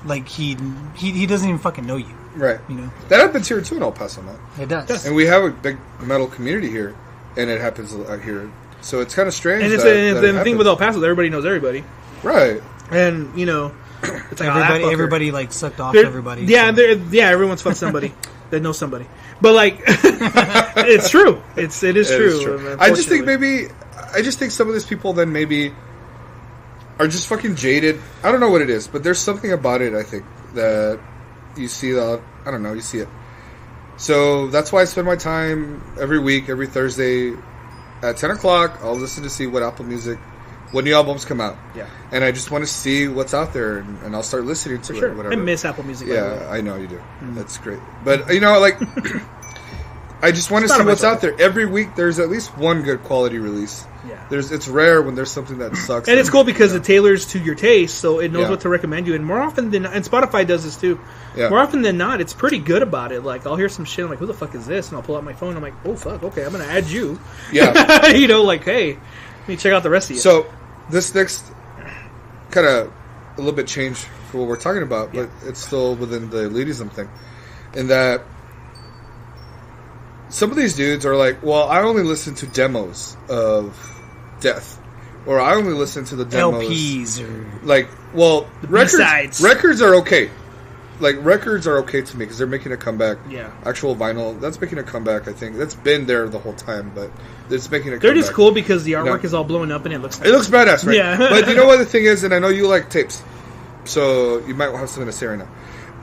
Like he doesn't even fucking know you. Right. You know? That happens here too in El Paso, man. It does. And we have a big metal community here, and it happens out here. So it's kind of strange. And the thing with El Paso, everybody knows everybody. Right. And, you know, it's like everybody like sucked off everybody. Yeah, so. Everyone's fucked somebody that knows somebody. But like, it's true. It is true. I just think some of these people then maybe are just fucking jaded. I don't know what it is, but there's something about it. I think that you see that. I don't know. You see it. So that's why I spend my time every week, every Thursday at 10 o'clock. I'll listen to see what Apple Music, what new albums come out. Yeah. And I just want to see what's out there, and I'll start listening to it. Whatever. I miss Apple Music. Yeah, I know you do. That's great. But, you know, like, I just want to see what's out there. Every week there's at least one good quality release. Yeah. It's rare when there's something that sucks. And it's cool because it tailors to your taste, so it knows what to recommend you. And more often than and Spotify does this too. Yeah. More often than not, it's pretty good about it. Like, I'll hear some shit, I'm like, who the fuck is this? And I'll pull out my phone, I'm like, oh fuck, okay, I'm gonna add you. Yeah. You know, like, hey, let me check out the rest of you. So this next kind of a little bit changed for what we're talking about, but it's still within the elitism thing. In that some of these dudes are like, well, I only listen to demos of Death, or I only listen to the demos. LPs, or like, well, records are okay. Like, records are okay to me because they're making a comeback. Yeah. Actual vinyl, that's making a comeback, I think. That's been there the whole time, but it's making a comeback. They're just cool because the artwork is all blowing up and it looks nice. It looks badass, right? Yeah. But you know what the thing is, and I know you like tapes, so you might have something to say right now.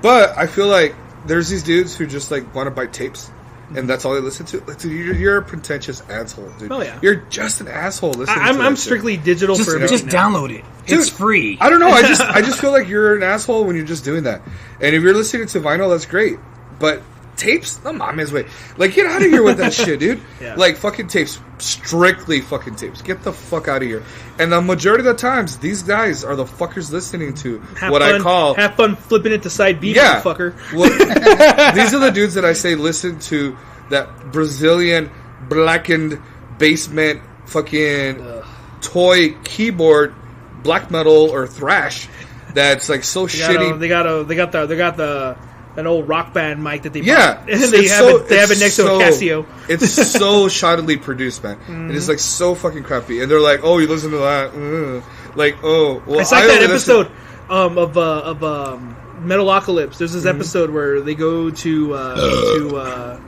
But I feel like there's these dudes who just, like, want to buy tapes. And that's all they listen to. Like, dude, you're a pretentious asshole, dude. Oh, yeah. You're just an asshole listening to that I'm strictly digital for everything. Just download it. Dude, it's free. I don't know. I just feel like you're an asshole when you're just doing that. And if you're listening to vinyl, that's great. But tapes? No mames, way. Like, get out of here with that shit, dude. Yeah. Like, fucking tapes. Strictly fucking tapes. Get the fuck out of here. And the majority of the times, these guys are the fuckers listening to I call... Have fun flipping it to side B, motherfucker. Well, these are the dudes that I say listen to that Brazilian blackened basement fucking toy keyboard black metal or thrash that's like so shitty. They got an old rock band mic that they bought. And they have it next to a Casio. It's so shoddily produced, man. Mm-hmm. It is like so fucking crappy. And they're like, "Oh, you listen to that?" Like, oh, well, it's like that episode of Metalocalypse. There's this episode where they go to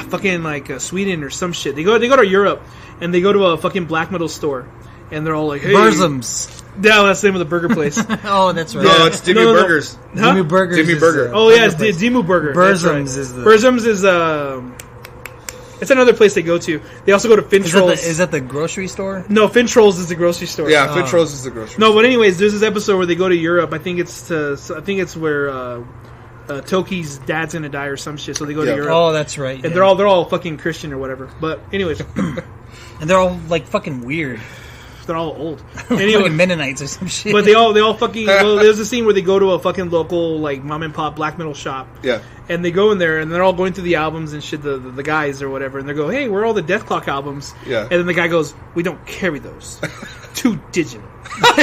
fucking like Sweden or some shit. They go to Europe and they go to a fucking black metal store and they're all like, "Hey, Burzums." Yeah, that's the name of the burger place. Oh, that's right. No, it's Dimmu Burgers. Huh? Dimmu Burgers. Dimmu Burger. Oh yeah, it's Dimmu Burger. Burzums is the. Burzums is it's another place they go to. They also go to Fintrolls. Is that the grocery store? No, Fintrolls is the grocery store. Yeah, Fintrolls is the grocery store. No, but anyways, there's this episode where they go to Europe. I think it's where Toki's dad's gonna die or some shit, so they go to Europe. Oh, that's right. And they're all fucking Christian or whatever. But anyways, and they're all like fucking weird. They're all old. Anyway, fucking Mennonites or some shit. But they all fucking. Well, there's a scene where they go to a fucking local like mom and pop black metal shop. Yeah. And they go in there and they're all going through the albums and shit. The guys or whatever, and they go, "Hey, where are all the Death Clock albums?" Yeah. And then the guy goes, "We don't carry those. Too digital." And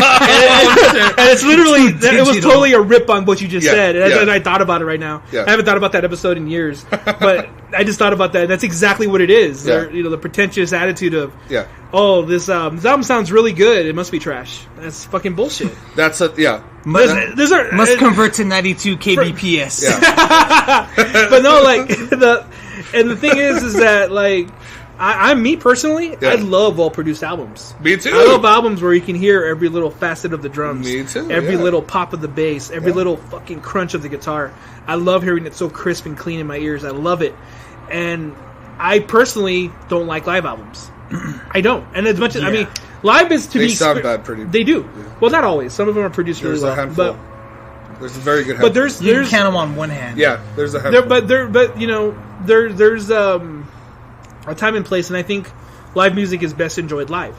it's literally it was totally a rip on what you just said, and I thought about it right now. Yeah. I haven't thought about that episode in years, but I just thought about that. That's exactly what it is. Yeah. The pretentious attitude of oh, this album sounds really good. It must be trash. That's fucking bullshit. That's Must convert to 92 kbps. But no, like the thing is that like. I'm me personally. I love well-produced albums. Me too. I love albums where you can hear every little facet of the drums. Me too. Every little pop of the bass. Every little fucking crunch of the guitar. I love hearing it so crisp and clean in my ears. I love it. And I personally don't like live albums. I don't. And as much as I mean, live is to They be sound bad pretty. They do. Yeah. Well, not always. Some of them are produced There's really a well. handful. But there's a very good handful. but there's You can count them on one hand. Yeah, there's a handful. but you know there's a time and place, and I think live music is best enjoyed live.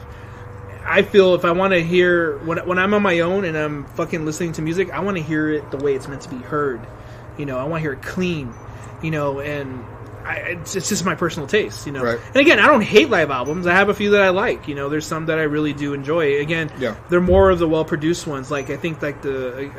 I feel if I want to hear when I'm on my own and I'm fucking listening to music, I want to hear it the way it's meant to be heard. You know, I want to hear it clean. You know, and it's just my personal taste. You know, Right. and again, I don't hate live albums. I have a few that I like. You know, there's some that I really do enjoy. Again, Yeah. they're more of the well produced ones. Like I think like the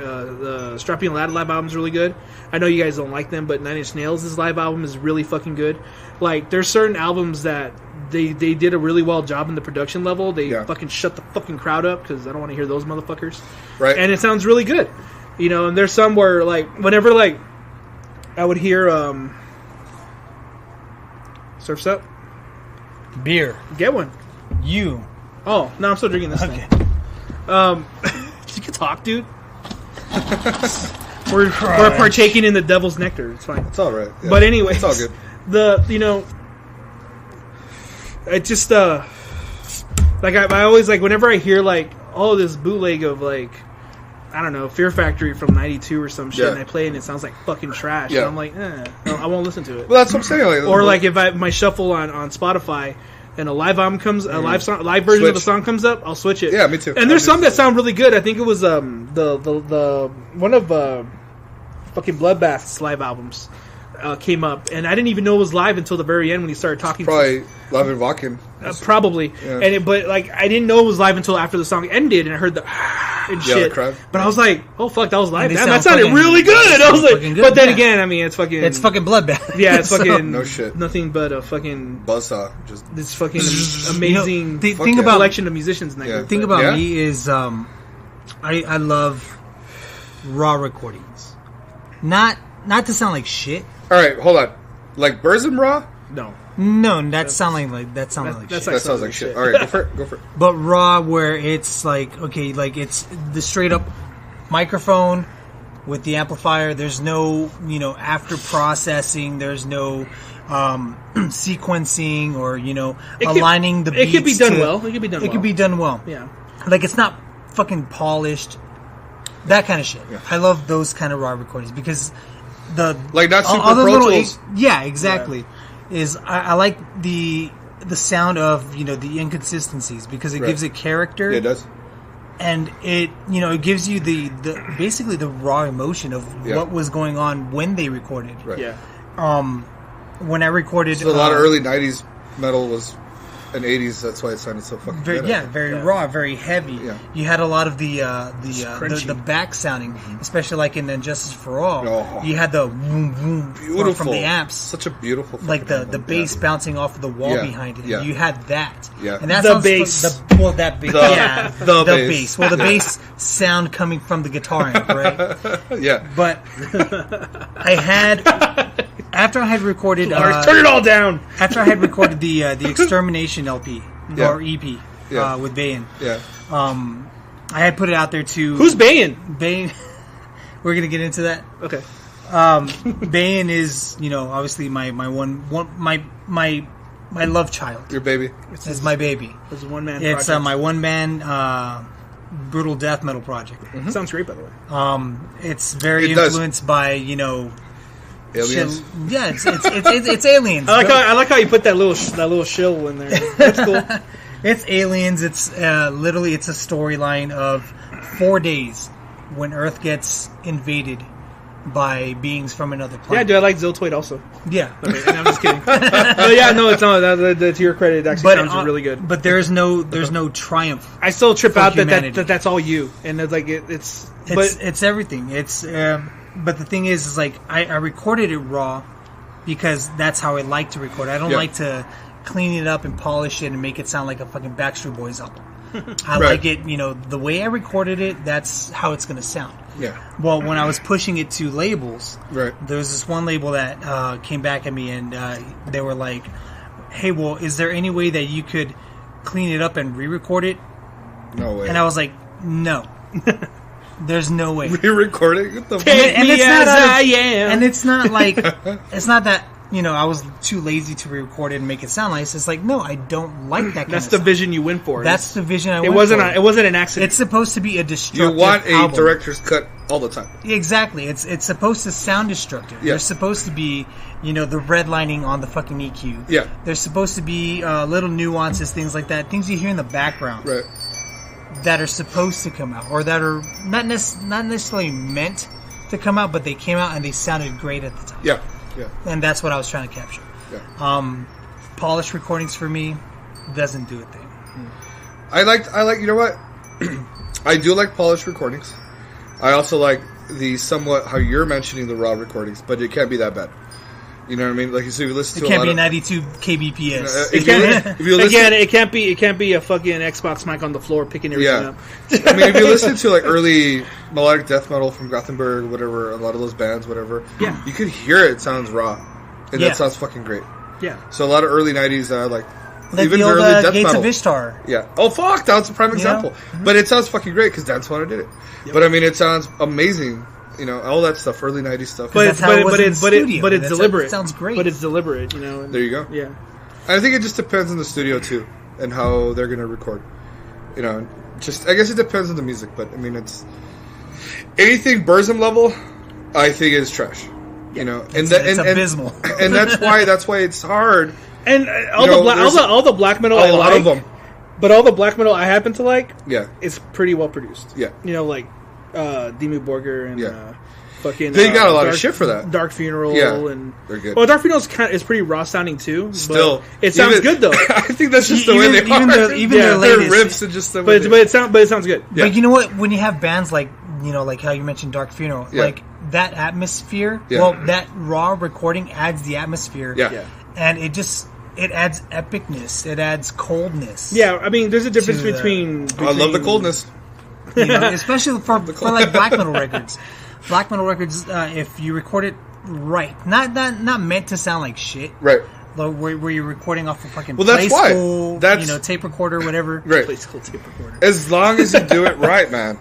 Strappy and Ladd live album is really good. I know you guys don't like them, but Nine Inch Nails' live album is really fucking good. Like there's certain albums that they did a really well job in the production level. They fucking shut the fucking crowd up because I don't want to hear those motherfuckers. Right. And it sounds really good. You know, and there's some where like whenever like I would hear Surf's Up. Beer. Get one. You. Oh, no, I'm still drinking this Okay. thing. You can talk, dude. We're partaking in the devil's nectar. It's fine. It's all right. Yeah. But anyways, it's all good. It just like I always like whenever I hear like this bootleg of like I don't know Fear Factory from '92 or some shit, and I play it and it sounds like fucking trash. And I'm like, no, I won't listen to it. Well, that's what I'm saying. Like, or like if my shuffle on Spotify and a live album comes, a live version of the song comes up, I'll switch it. Yeah, me too. And there's some that sound really good. I think it was the one of fucking Bloodbath's live albums came up, and I didn't even know it was live until the very end when he started talking. Probably Love and Walking. Probably, yeah. But like I didn't know it was live until after the song ended, and I heard the and shit. The crowd. But I was like, oh fuck, that was live. And Damn, that sounded really good. I was like, but then again, I mean, it's fucking Bloodbath. Yeah, it's fucking no shit. Nothing but a fucking buzzsaw. Just this fucking amazing thing about collection of musicians. In that group. The thing about me is I love raw recordings, not to sound like shit. All right, hold on. Like Burzum Raw? No, that sounds like shit. That sounds like shit. All right, go for it. But raw, where it's like okay, like it's the straight up microphone with the amplifier. There's no after processing. There's no sequencing or aligning the beats. It could be done well. It could be done well. Yeah, like it's not fucking polished. That kind of shit. Yeah. I love those kind of raw recordings because like not super Pro Tools. Yeah, exactly. Right. Is I like the sound of the inconsistencies because it gives it character. Yeah, it does. And it it gives you the basically the raw emotion of what was going on when they recorded. Right. Yeah. When I recorded, a lot of early '90s metal was. In '80s, that's why it sounded so fucking good. Very raw, very heavy. Yeah. You had a lot of the back sounding, especially like in Injustice for All. Oh. You had the boom boom from the amps. Such a beautiful like the bass bouncing off of the wall behind it. Yeah. You had that. Yeah. And that the bass. That bass. The bass. Well, the bass sound coming from the guitar amp, right? Yeah. But I had. After I had recorded, turn it all down. After I had recorded the Extermination LP or EP with Bayan, I had put it out there to. Who's Bayan? Bayan. We're gonna get into that. Okay. Bayan is obviously my love child. Your baby. It's my baby. It's a one man. It's my one man brutal death metal project. Mm-hmm. Sounds great, by the way. It's very influenced by Aliens. Yeah, it's aliens. I like how you put that little shill in there. That's cool. It's aliens. It's literally it's a storyline of 4 days when Earth gets invaded by beings from another planet. Yeah, dude, I like Ziltoid also. Yeah, okay, I'm just kidding. But yeah, no, it's not. To your credit, it actually sounds really good. But there's no triumph. I still trip out that's all you, and it's like it's everything. It's. But the thing is like I recorded it raw because that's how I like to record. I don't like to clean it up and polish it and make it sound like a fucking Backstreet Boys album. I like it, the way I recorded it, that's how it's going to sound. Yeah. Well, when I was pushing it to labels, there was this one label that came back at me and they were like, hey, well, is there any way that you could clean it up and re-record it? No way. And I was like, no. There's no way. Re-recording? What the fuck? And it's not like it's not that I was too lazy to re-record it and make it sound nice. It's like, no, I don't like that kind That's of the sound. vision you went for. That's the vision I went It wasn't. for. It wasn't an accident. It's supposed to be a destructive You want a album. director's cut all the time. Exactly. It's supposed to sound destructive. Yeah. There's supposed to be, the redlining on the fucking EQ. Yeah. There's supposed to be little nuances, things like that, things you hear in the background Right. that are supposed to come out, or that are not necessarily meant to come out, but they came out and they sounded great at the time. Yeah. Yeah. And that's what I was trying to capture. Yeah. Polished recordings for me doesn't do a thing. I like. You know what? I do like polished recordings. I also like the somewhat how you're mentioning the raw recordings, but it can't be that bad. You know what I mean? Like, so you listen to It can't a lot be of 92 kbps. if you listen, Again, it can't be a fucking Xbox mic on the floor picking everything up. I mean, if you listen to like early melodic death metal from Gothenburg, whatever, a lot of those bands, whatever, Yeah. you could hear it sounds raw, and Yeah. that sounds fucking great. Yeah. So a lot of early '90s, like Like even the old early death Gates metal. of Ishtar. Yeah. Oh fuck, that's a prime example. But it sounds fucking great because Dance Water did it. But I mean, it sounds amazing. All that stuff, early '90s stuff. But that's how it was in the but studio. it's That's- deliberate. it sounds great. But it's deliberate. And there you go. Yeah. I think it just depends on the studio too, and how they're gonna record. Just I guess it depends on the music, but I mean, it's anything Burzum level. I think is trash. It's and abysmal. and that's why it's hard. And all the black metal A I lot like, of them. but all the black metal I happen to like, Yeah. it's pretty well produced. Yeah. Like Dimmu Borgir and Yeah. fucking. They got a lot of shit for that. Dark Funeral Yeah, and they're good. Well, Dark Funeral is pretty raw sounding too. But Still, it sounds even- good though. I think that's just the way they even are. even their Their latest. riffs and just the way but it sounds good. Yeah. But you know what? When you have bands like like how you mentioned Dark Funeral, Yeah. like that atmosphere. Yeah. Well, that raw recording adds the atmosphere. Yeah. Yeah. And it adds epicness. It adds coldness. Yeah, I mean, there's a difference To the- between. I love the coldness. Especially for like black metal records. Black metal records, if you record it right, not meant to sound like shit. Right. Like where you're recording off a fucking Well, that's play why. school, That's- tape recorder, whatever. Right. Play school tape recorder. As long as you do it right, man.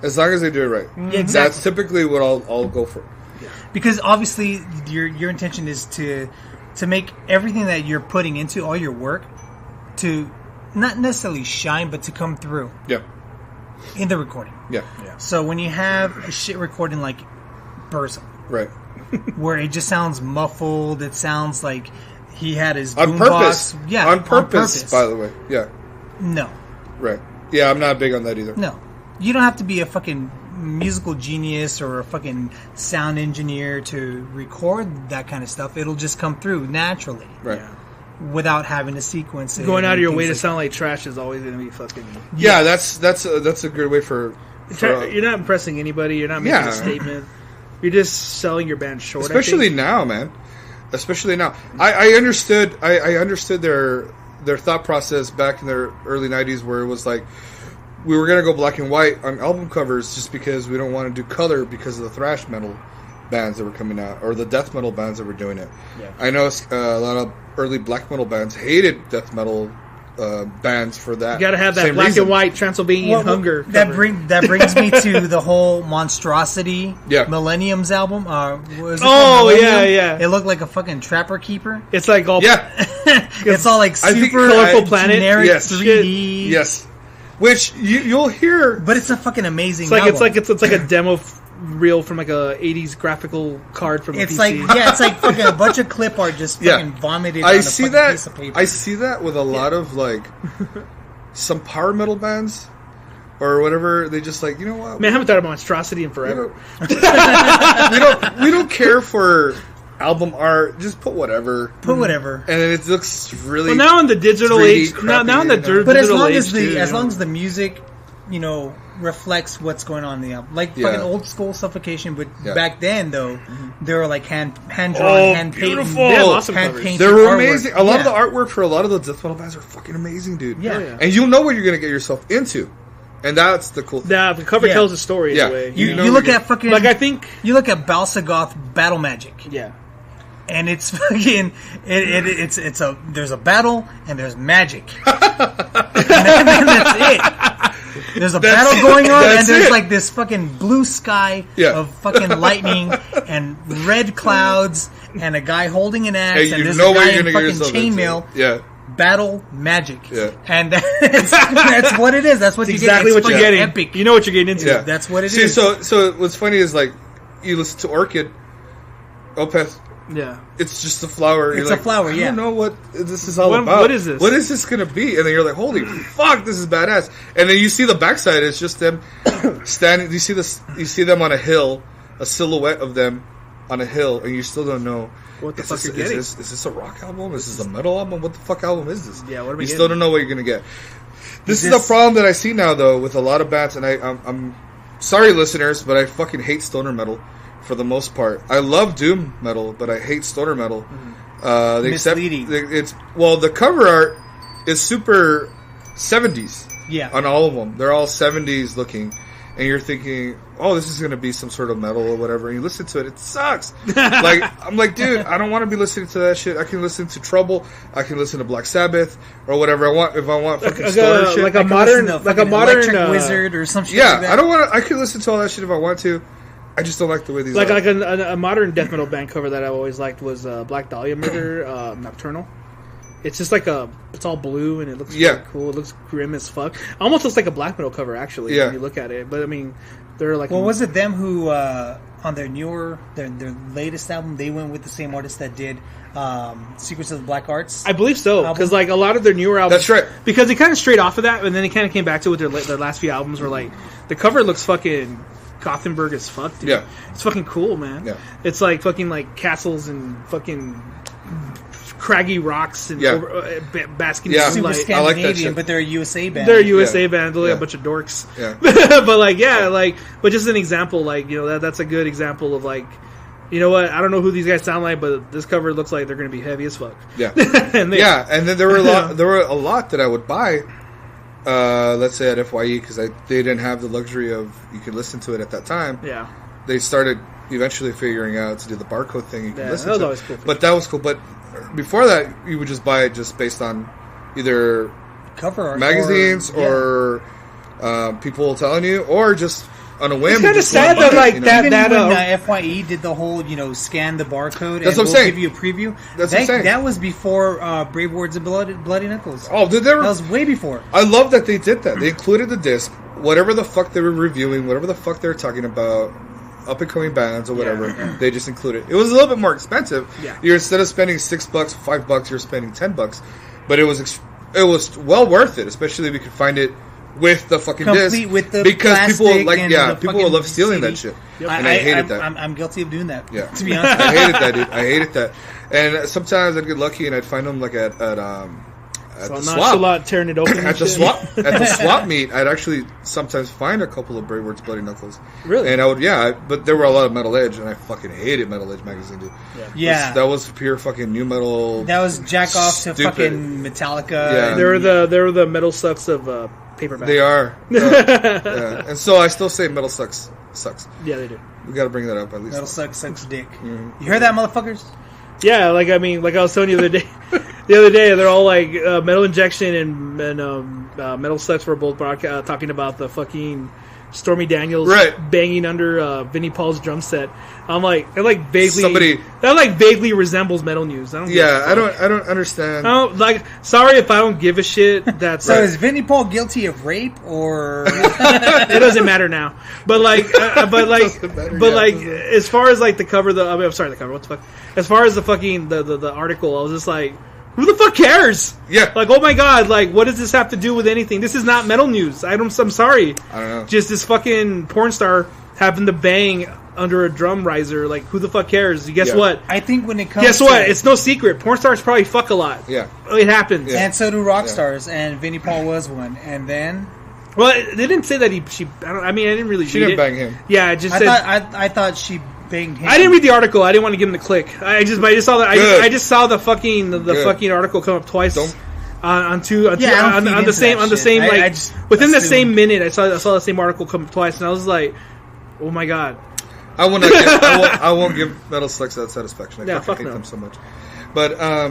As long as they do it right. Yeah, exactly. That's typically what I'll go for. Because obviously your intention is to make everything that you're putting into all your work to not necessarily shine, but to come through Yeah. in the recording. Yeah. So when you have a shit recording like Burzum, Right. where it just sounds muffled, it sounds like he had his On purpose. boombox. Yeah, On purpose, by the way. Yeah. No, Right. Yeah, I'm not big on that either. no. You don't have to be a fucking musical genius or a fucking sound engineer to record that kind of stuff. It'll just come through naturally Right. without having to sequence it. Going out of your and way to things sound like trash is always going to be fucking. Yeah, that's a good way for You're not impressing anybody. You're not making Yeah. a statement. You're just selling your band short. especially I think. now, man. Especially now. I understood I understood their thought process back in the early '90s, where it was like we were gonna go black and white on album covers just because we don't want to do color because of the thrash metal bands that were coming out or the death metal bands that were doing it. Yeah. I know a lot of early black metal bands hated death metal bands for that. You got to have that same black reason. and white Transylvanian Well, hunger. That cover. brings me to the whole Monstrosity Yeah. Millennium's album. Was it Oh, called Millennium? yeah, yeah. It looked like a fucking Trapper Keeper. It's like all Yeah. It's all like I think super Colorful Planet. generic Yes. 3D. Yes. Which you'll hear. But it's a fucking amazing. It's like album. it's like a demo reel from like a '80s graphical card from a It's PC. like it's like fucking a bunch of clip art just fucking vomited. on I a see fucking that. Piece of paper. I see that with a lot of like some power metal bands or whatever. They just like, you know what? Man, I haven't thought about Monstrosity in forever. We don't care for album art. Just put whatever, Put whatever. and then it looks really. Well, now in the digital 3D age, crappy, now in the you know? digital But as long age, as too, you know. the music, reflects what's going on in the album, like Yeah. fucking old school Suffocation. But Yeah. back then, though, they were like hand drawn, Oh, hand painted, beautiful. They have awesome hand covers. painted. They were artwork. amazing. A lot of Yeah. the artwork for a lot of the death metal bands are fucking amazing, dude. Yeah. Oh, yeah. And you'll know what you're gonna get yourself into, and that's the cool thing. Yeah, the cover Yeah. tells a story Yeah. in a way. You, know you look you're- at fucking Like I think, you look at Balsagoth Battle Magic, yeah. and it's fucking it's a there's a battle and there's magic. and then that's it. There's a battle going on, That's and there's it. like this fucking blue sky Yeah. of fucking lightning and red clouds and a guy holding an axe, Hey, and you this know what guy you're in gonna get fucking yourself into. chainmail. Yeah. Battle magic. Yeah. And that's what it is. That's what exactly you what get. you're It's getting. Epic. You know what you're getting into. Yeah. That's what it See, is. so what's funny is like you listen to Orchid, Opeth. Yeah. It's just a flower. It's You're a flower, I yeah. don't know what this is all What- about. what is this? What is this gonna be? And then you're like, holy fuck, this is badass. And then you see the backside. It's just them standing. You see this. You see them on a hill, a silhouette of them on a hill, and you still don't know. What the is fuck this, you're getting? Is this a rock album? Is this a metal album? What the fuck album is this? Yeah, what are we You getting? still don't know what you're gonna get. This is this- the problem that I see now, though, with a lot of bands, and I'm sorry, listeners, but I fucking hate stoner metal for the most part. I love doom metal, but I hate stoner metal. They Misleading. It's the cover art is super 70s. Yeah. On all of them, they're all 70s looking, and you're thinking, oh, this is going to be some sort of metal or whatever. And you listen to it, it sucks. I'm like, dude, I don't want to be listening to that shit. I can listen to Trouble, I can listen to Black Sabbath or whatever I want. If I want fucking stoner shit, like a I can modern, listen to like a fucking modern Electric Wizard or some shit. yeah, like that. I don't want to. I can listen to all that shit if I want to. I just don't like the way these. like are. a modern death metal band cover that I always liked was Black Dahlia Murder Nocturnal. It's just like it's all blue and it looks really cool. It looks grim as fuck. Almost looks like a black metal cover actually when you look at it. But I mean, they're like. Well, was it them who on their their latest album they went with the same artist that did Secrets of the Black Arts? I believe so album? because like a lot of their newer albums. That's right. Because they kind of strayed off of that, and then they kind of came back to it with their last few albums. Where like the cover looks fucking Gothenburg as fuck, dude. Yeah. It's fucking cool, man. Yeah. It's like fucking like castles and fucking craggy rocks and basking in Yeah. Super sunlight. I like that Scandinavian, shit. but they're a USA band. They're a USA Yeah. band. They're like Yeah. a bunch of dorks. Yeah. But like, yeah, like, but just an example, like, you know, that's a good example of like, you know what? I don't know who these guys sound like, but this cover looks like they're going to be heavy as fuck. Yeah. And Yeah, and then there were a lot. There were a lot that I would buy. Let's say at FYE because they didn't have the luxury of you could listen to it at that time. Yeah. They started eventually figuring out to do the barcode thing. You can Yeah, listen that was to, always cool. but that was cool. But before that, you would just buy it just based on either cover art magazines or people telling you, or just on a whim. It's kinda just sad going to that, buy it, like, you know? that- Even when FYE did the whole, scan the barcode That's and what I'm we'll saying. give you a preview. That's what I'm saying. That was before Brave Words and Bloody Knuckles. Oh, dude, they That were. was way before. I love that they did that. They included the disc, whatever the fuck they were reviewing, whatever the fuck they were talking about, up and coming bands or whatever. They just included. It was a little bit more expensive. Yeah. You're instead of spending $6, $5, you're spending $10. But it was well worth it, especially if you could find it with the fucking Complete disc. with the because people plastic like and the people will fucking love stealing CD. that shit, and I hated that. I'm guilty of doing that. Yeah, To be honest. I hated that, dude. I hated that. And sometimes I'd get lucky and I'd find them like at So the I'm swap. not a lot tearing it open. At the swap meet, I'd actually sometimes find a couple of Brave Words Bloody Knuckles. Really? And I would, but there were a lot of Metal Edge, and I fucking hated Metal Edge magazine, dude. Yeah. That was pure fucking new metal. That was jack off to Stupid. fucking Metallica. Yeah. They were the metal sucks of paperback. They are. Yeah. And so I still say metal sucks. Yeah, they do. We got to bring that up at least. Metal sucks dick. Mm-hmm. You heard that, motherfuckers? Yeah, like I mean, like I was telling you the other day. The other day, they're all like Metal Injection and Metal Sucks were both talking about the fucking Stormy Daniels banging under Vinnie Paul's drum set. I'm like, that like vaguely resembles Metal News. I don't. I don't understand. I don't like. Sorry if I don't give a shit. That's So is Vinnie Paul guilty of rape or? it doesn't matter now. But like, as far as like the cover, I'm sorry, the cover. What the fuck? As far as the fucking the article, I was just like, who the fuck cares? Yeah. Like, oh my god, like, what does this have to do with anything? This is not Metal News. I'm sorry. I don't know. Just this fucking porn star having to bang under a drum riser. Like, who the fuck cares? Guess what? I think when it comes Guess what? It's no secret. Porn stars probably fuck a lot. Yeah. It happens. Yeah. And so do rock stars, and Vinnie Paul was one. And then Well, they didn't say that I didn't really She read didn't it. bang him. Yeah, it just I said... thought she banged him. I didn't read the article. I didn't want to give him the click. I just saw that. I just saw the fucking fucking article come up twice on the same within the same minute. I saw the same article come up twice, and I was like, oh my god. I won't give Metal Sucks that satisfaction. I fuck hate no. them so much. But I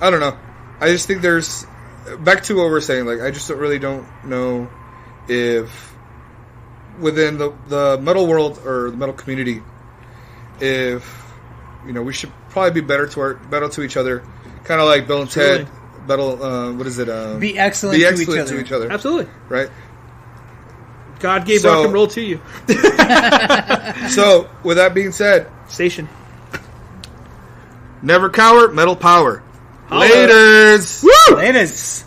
don't know. I just think there's back to what we're saying. Like I just really don't know if within the metal world or the metal community, if we should probably be better to each other, kind of like Bill and Ted. What is it? Be excellent, to each other. Absolutely. Right. God gave rock and roll to you. So, with that being said, Station. Never cower, metal power. Holla. Laters. Woo! Laters.